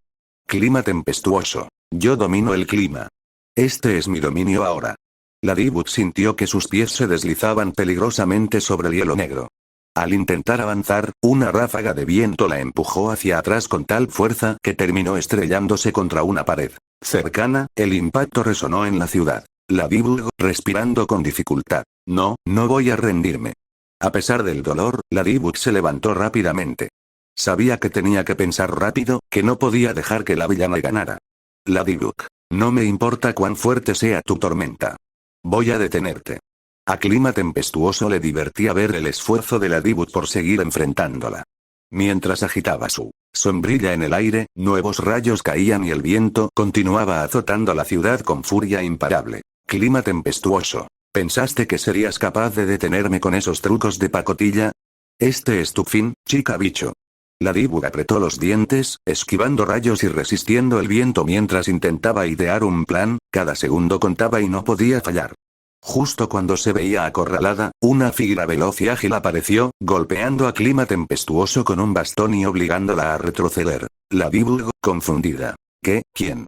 Clima tempestuoso. Yo domino el clima. Este es mi dominio ahora. Ladybug sintió que sus pies se deslizaban peligrosamente sobre el hielo negro. Al intentar avanzar, una ráfaga de viento la empujó hacia atrás con tal fuerza que terminó estrellándose contra una pared cercana, el impacto resonó en la ciudad. Ladybug, respirando con dificultad. No voy a rendirme. A pesar del dolor, Ladybug se levantó rápidamente. Sabía que tenía que pensar rápido, que no podía dejar que la villana ganara. Ladybug. No me importa cuán fuerte sea tu tormenta. Voy a detenerte. A clima tempestuoso le divertía ver el esfuerzo de Ladybug por seguir enfrentándola. Mientras agitaba su sombrilla en el aire, nuevos rayos caían y el viento continuaba azotando la ciudad con furia imparable. Clima tempestuoso. ¿Pensaste que serías capaz de detenerme con esos trucos de pacotilla? Este es tu fin, chica bicho. Ladybug apretó los dientes, esquivando rayos y resistiendo el viento mientras intentaba idear un plan, cada segundo contaba y no podía fallar. Justo cuando se veía acorralada, una figura veloz y ágil apareció, golpeando a Clima tempestuoso con un bastón y obligándola a retroceder. Ladybug, confundida. ¿Qué? ¿Quién?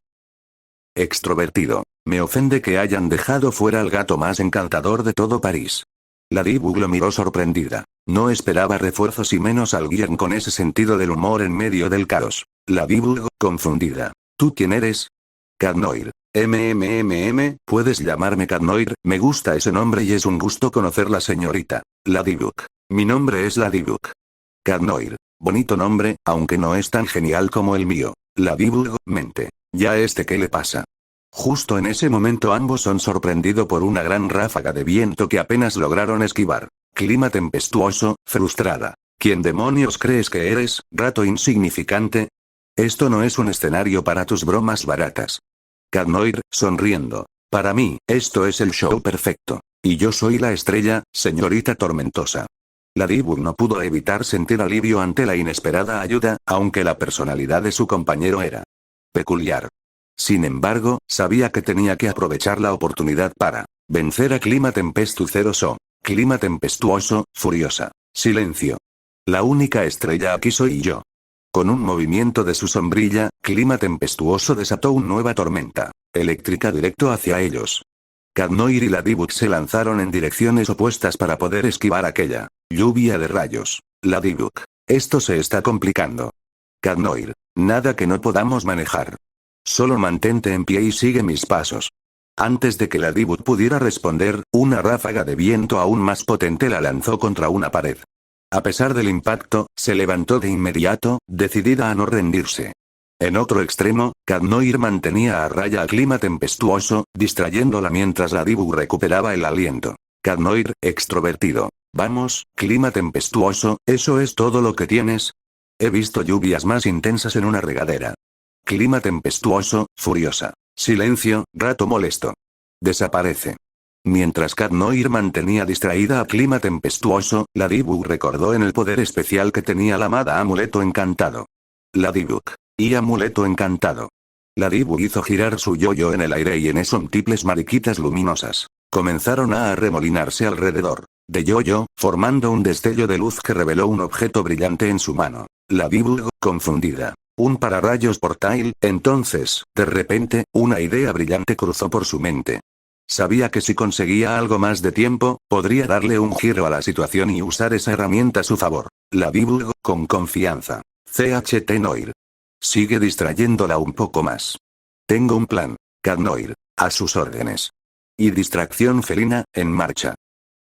Extrovertido. Me ofende que hayan dejado fuera al gato más encantador de todo París. Ladybug lo miró sorprendida. No esperaba refuerzos y menos a alguien con ese sentido del humor en medio del caos. Ladybug, confundida. ¿Tú quién eres? Cadnoir. Puedes llamarme Cadnoir, me gusta ese nombre y es un gusto conocerla, señorita. Ladybug. Mi nombre es Ladybug. Cadnoir. Bonito nombre, aunque no es tan genial como el mío. Ladybug, mente. ¿Ya qué le pasa? Justo en ese momento ambos son sorprendidos por una gran ráfaga de viento que apenas lograron esquivar. Clima tempestuoso, frustrada. ¿Quién demonios crees que eres, rato insignificante? Esto no es un escenario para tus bromas baratas. Cadnoir, sonriendo. Para mí, esto es el show perfecto. Y yo soy la estrella, señorita tormentosa. Ladybug no pudo evitar sentir alivio ante la inesperada ayuda, aunque la personalidad de su compañero era peculiar. Sin embargo, sabía que tenía que aprovechar la oportunidad para vencer a Clima tempestuoso. Clima tempestuoso, furiosa. Silencio. La única estrella aquí soy yo. Con un movimiento de su sombrilla, Clima tempestuoso desató una nueva tormenta eléctrica directo hacia ellos. Cadnoir y Ladybug se lanzaron en direcciones opuestas para poder esquivar aquella lluvia de rayos. Ladybug. Esto se está complicando. Cadnoir. Nada que no podamos manejar. Solo mantente en pie y sigue mis pasos. Antes de que Ladybug pudiera responder, una ráfaga de viento aún más potente la lanzó contra una pared. A pesar del impacto, se levantó de inmediato, decidida a no rendirse. En otro extremo, Cadnoir mantenía a raya a Clima tempestuoso, distrayéndola mientras Ladybug recuperaba el aliento. Cadnoir, extrovertido. Vamos, Clima tempestuoso, ¿eso es todo lo que tienes? He visto lluvias más intensas en una regadera. Clima tempestuoso, furiosa. Silencio, rato molesto. Desaparece. Mientras Cadnoir mantenía distraída a Clima tempestuoso, Ladybug recordó en el poder especial que tenía la amada amuleto encantado. Ladybug. Y amuleto encantado. Ladybug hizo girar su yo-yo en el aire y en eso múltiples mariquitas luminosas comenzaron a arremolinarse alrededor de yo-yo, formando un destello de luz que reveló un objeto brillante en su mano. Ladybug, confundida. Un pararrayos portátil. Entonces, de repente, una idea brillante cruzó por su mente. Sabía que si conseguía algo más de tiempo, podría darle un giro a la situación y usar esa herramienta a su favor. Ladybug, con confianza. CHT Noir. Sigue distrayéndola un poco más. Tengo un plan. Cadnoir. A sus órdenes. Y distracción felina, en marcha.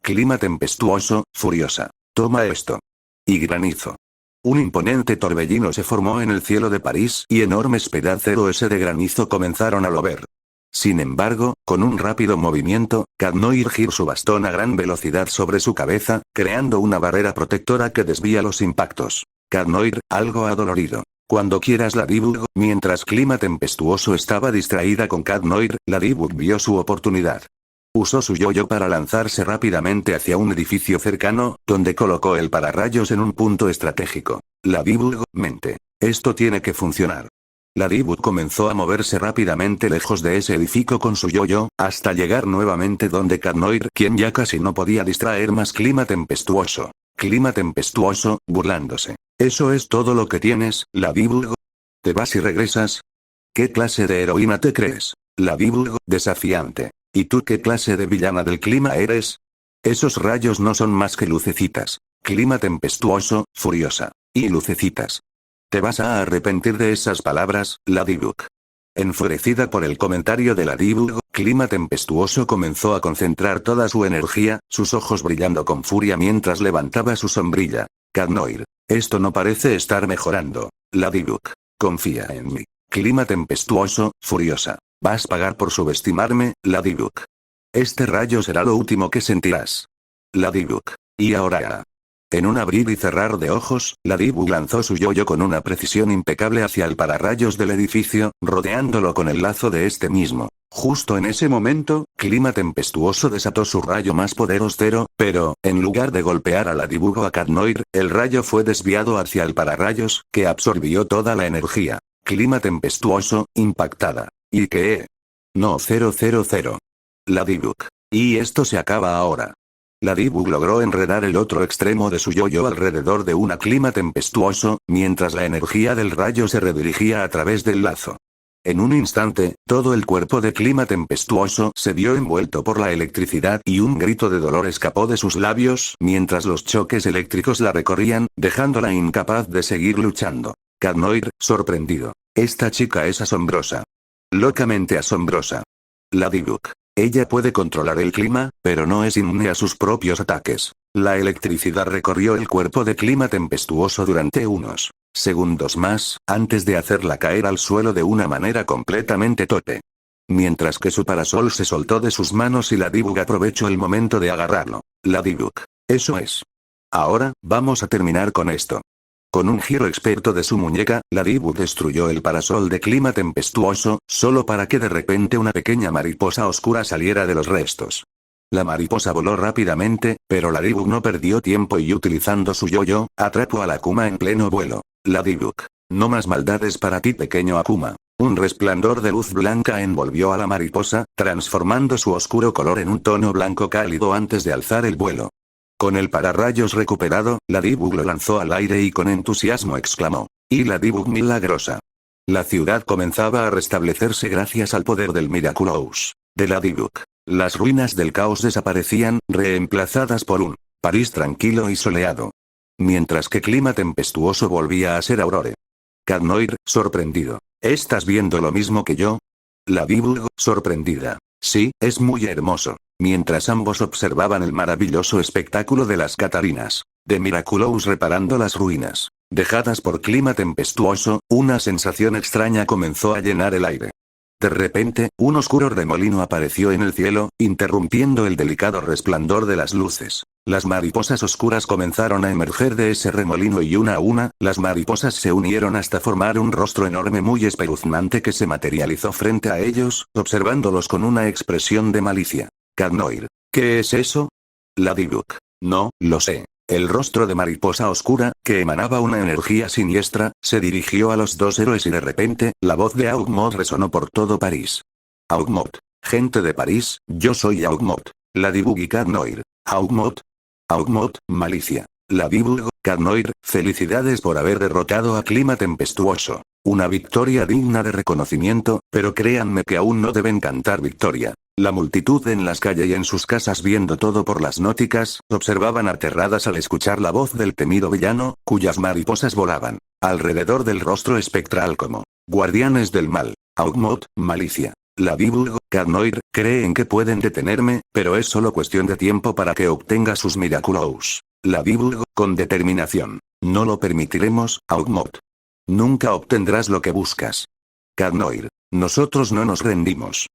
Clima tempestuoso, furiosa. Toma esto. Y granizo. Un imponente torbellino se formó en el cielo de París y enormes pedazos de granizo comenzaron a llover. Sin embargo, con un rápido movimiento, Cadnoir giró su bastón a gran velocidad sobre su cabeza, creando una barrera protectora que desvía los impactos. Cadnoir, algo adolorido. Cuando quieras, Ladybug. Mientras Clima tempestuoso estaba distraída con Cadnoir, Ladybug vio su oportunidad. Usó su yo-yo para lanzarse rápidamente hacia un edificio cercano, donde colocó el pararrayos en un punto estratégico. Ladybug, mente. Esto tiene que funcionar. Ladybug comenzó a moverse rápidamente lejos de ese edificio con su yo-yo, hasta llegar nuevamente donde Cadnoir, quien ya casi no podía distraer más Clima tempestuoso. Clima tempestuoso, burlándose. ¿Eso es todo lo que tienes, Ladybug? ¿Te vas y regresas? ¿Qué clase de heroína te crees? Ladybug, desafiante. ¿Y tú qué clase de villana del clima eres? Esos rayos no son más que lucecitas. Clima tempestuoso, furiosa. Y lucecitas. Te vas a arrepentir de esas palabras, Ladybug. Enfurecida por el comentario de Ladybug, Clima tempestuoso comenzó a concentrar toda su energía, sus ojos brillando con furia mientras levantaba su sombrilla. Cadnoir. Esto no parece estar mejorando. Ladybug. Confía en mí. Clima tempestuoso, furiosa. Vas a pagar por subestimarme, Ladybug. Este rayo será lo último que sentirás. Ladybug. Y ahora. En un abrir y cerrar de ojos, Ladybug lanzó su yo-yo con una precisión impecable hacia el pararrayos del edificio, rodeándolo con el lazo de este mismo. Justo en ese momento, Clima Tempestuoso desató su rayo más poderoso, pero, en lugar de golpear a Ladybug o a Cat Noir, el rayo fue desviado hacia el pararrayos, que absorbió toda la energía. Clima Tempestuoso, impactada. ¿Y qué? No 000. Ladybug. Y esto se acaba ahora. Ladybug logró enredar el otro extremo de su yo-yo alrededor de una Clima Tempestuoso, mientras la energía del rayo se redirigía a través del lazo. En un instante, todo el cuerpo de Clima Tempestuoso se vio envuelto por la electricidad y un grito de dolor escapó de sus labios mientras los choques eléctricos la recorrían, dejándola incapaz de seguir luchando. Cat Noir, sorprendido. Esta chica es asombrosa. Locamente asombrosa. Ladybug. Ella puede controlar el clima, pero no es inmune a sus propios ataques. La electricidad recorrió el cuerpo de Clima Tempestuoso durante unos segundos más, antes de hacerla caer al suelo de una manera completamente torpe. Mientras que su parasol se soltó de sus manos y Ladybug aprovechó el momento de agarrarlo. Ladybug. Eso es. Ahora, vamos a terminar con esto. Con un giro experto de su muñeca, Ladybug destruyó el parasol de Clima Tempestuoso, solo para que de repente una pequeña mariposa oscura saliera de los restos. La mariposa voló rápidamente, pero Ladybug no perdió tiempo y utilizando su yo-yo, atrapó a la Akuma en pleno vuelo. Ladybug. No más maldades para ti, pequeño Akuma. Un resplandor de luz blanca envolvió a la mariposa, transformando su oscuro color en un tono blanco cálido antes de alzar el vuelo. Con el pararrayos recuperado, Ladybug lo lanzó al aire y con entusiasmo exclamó. ¡Y Ladybug milagrosa! La ciudad comenzaba a restablecerse gracias al poder del Miraculous de Ladybug. Las ruinas del caos desaparecían, reemplazadas por un París tranquilo y soleado. Mientras que Clima Tempestuoso volvía a ser Aurore. Cat Noir, sorprendido. ¿Estás viendo lo mismo que yo? Ladybug, sorprendida. Sí, es muy hermoso. Mientras ambos observaban el maravilloso espectáculo de las Catarinas de Miraculous reparando las ruinas dejadas por Clima Tempestuoso, una sensación extraña comenzó a llenar el aire. De repente, un oscuro remolino apareció en el cielo, interrumpiendo el delicado resplandor de las luces. Las mariposas oscuras comenzaron a emerger de ese remolino y una a una, las mariposas se unieron hasta formar un rostro enorme muy espeluznante que se materializó frente a ellos, observándolos con una expresión de malicia. Cat Noir. ¿Qué es eso? Ladybug. No, lo sé. El rostro de mariposa oscura, que emanaba una energía siniestra, se dirigió a los dos héroes y de repente, la voz de Augmod resonó por todo París. Augmod. Gente de París, yo soy Augmod. Ladybug y Cat Noir. Augmod. Augmod, malicia. Ladybug, Cat Noir, felicidades por haber derrotado a Clima Tempestuoso. Una victoria digna de reconocimiento, pero créanme que aún no deben cantar victoria. La multitud en las calles y en sus casas viendo todo por las nóticas, observaban aterradas al escuchar la voz del temido villano, cuyas mariposas volaban alrededor del rostro espectral como guardianes del mal. Augmod, malicia. Ladybug, Cat Noir, creen que pueden detenerme, pero es solo cuestión de tiempo para que obtenga sus Miraculous. Ladybug, con determinación. No lo permitiremos, Augmod. Nunca obtendrás lo que buscas. Cat Noir. Nosotros no nos rendimos.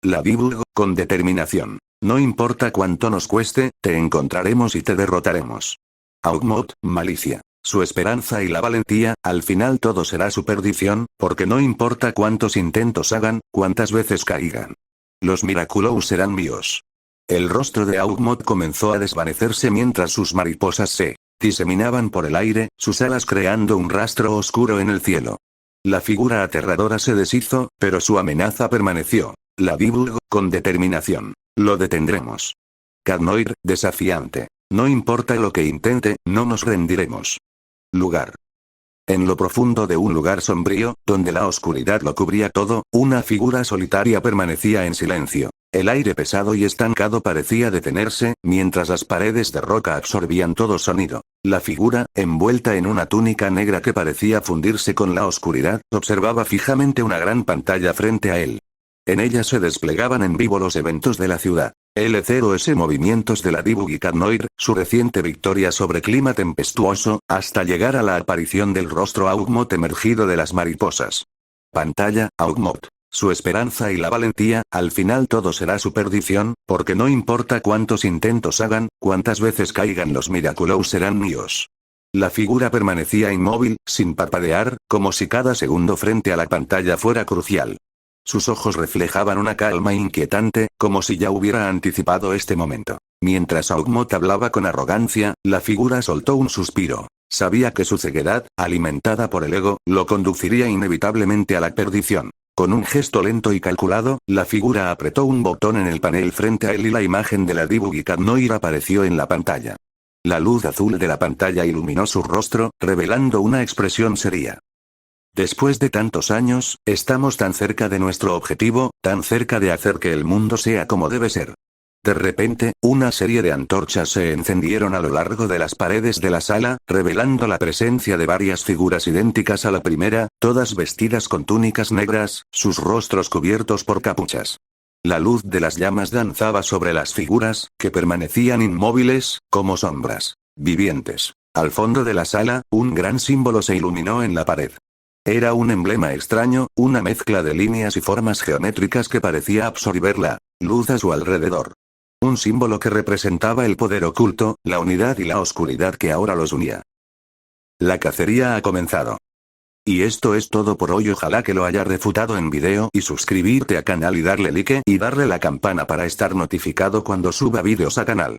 Ladybug, con determinación. No importa cuánto nos cueste, te encontraremos y te derrotaremos. Augmod, malicia. Su esperanza y la valentía, al final todo será su perdición, porque no importa cuántos intentos hagan, cuántas veces caigan. Los Miraculous serán míos. El rostro de Augmod comenzó a desvanecerse mientras sus mariposas se diseminaban por el aire, sus alas creando un rastro oscuro en el cielo. La figura aterradora se deshizo, pero su amenaza permaneció. Ladybug, con determinación. Lo detendremos. Cat Noir, desafiante. No importa lo que intente, no nos rendiremos. Lugar. En lo profundo de un lugar sombrío, donde la oscuridad lo cubría todo, una figura solitaria permanecía en silencio. El aire pesado y estancado parecía detenerse, mientras las paredes de roca absorbían todo sonido. La figura, envuelta en una túnica negra que parecía fundirse con la oscuridad, observaba fijamente una gran pantalla frente a él. En ella se desplegaban en vivo los eventos de la ciudad. LCOS movimientos de Ladybug y Cat Noir, su reciente victoria sobre Clima Tempestuoso, hasta llegar a la aparición del rostro Augmod emergido de las mariposas. Pantalla, Augmod. Su esperanza y la valentía, al final todo será su perdición, porque no importa cuántos intentos hagan, cuántas veces caigan los Miraculous serán míos. La figura permanecía inmóvil, sin parpadear, como si cada segundo frente a la pantalla fuera crucial. Sus ojos reflejaban una calma inquietante, como si ya hubiera anticipado este momento. Mientras Augmot hablaba con arrogancia, la figura soltó un suspiro. Sabía que su ceguedad, alimentada por el ego, lo conduciría inevitablemente a la perdición. Con un gesto lento y calculado, la figura apretó un botón en el panel frente a él y la imagen de la Dibugi Cat Noir apareció en la pantalla. La luz azul de la pantalla iluminó su rostro, revelando una expresión seria. Después de tantos años, estamos tan cerca de nuestro objetivo, tan cerca de hacer que el mundo sea como debe ser. De repente, una serie de antorchas se encendieron a lo largo de las paredes de la sala, revelando la presencia de varias figuras idénticas a la primera, todas vestidas con túnicas negras, sus rostros cubiertos por capuchas. La luz de las llamas danzaba sobre las figuras, que permanecían inmóviles, como sombras vivientes. Al fondo de la sala, un gran símbolo se iluminó en la pared. Era un emblema extraño, una mezcla de líneas y formas geométricas que parecía absorber la luz a su alrededor. Un símbolo que representaba el poder oculto, la unidad y la oscuridad que ahora los unía. La cacería ha comenzado. Y esto es todo por hoy, ojalá que lo haya refutado en video y suscribirte a canal y darle like y darle la campana para estar notificado cuando suba vídeos a canal.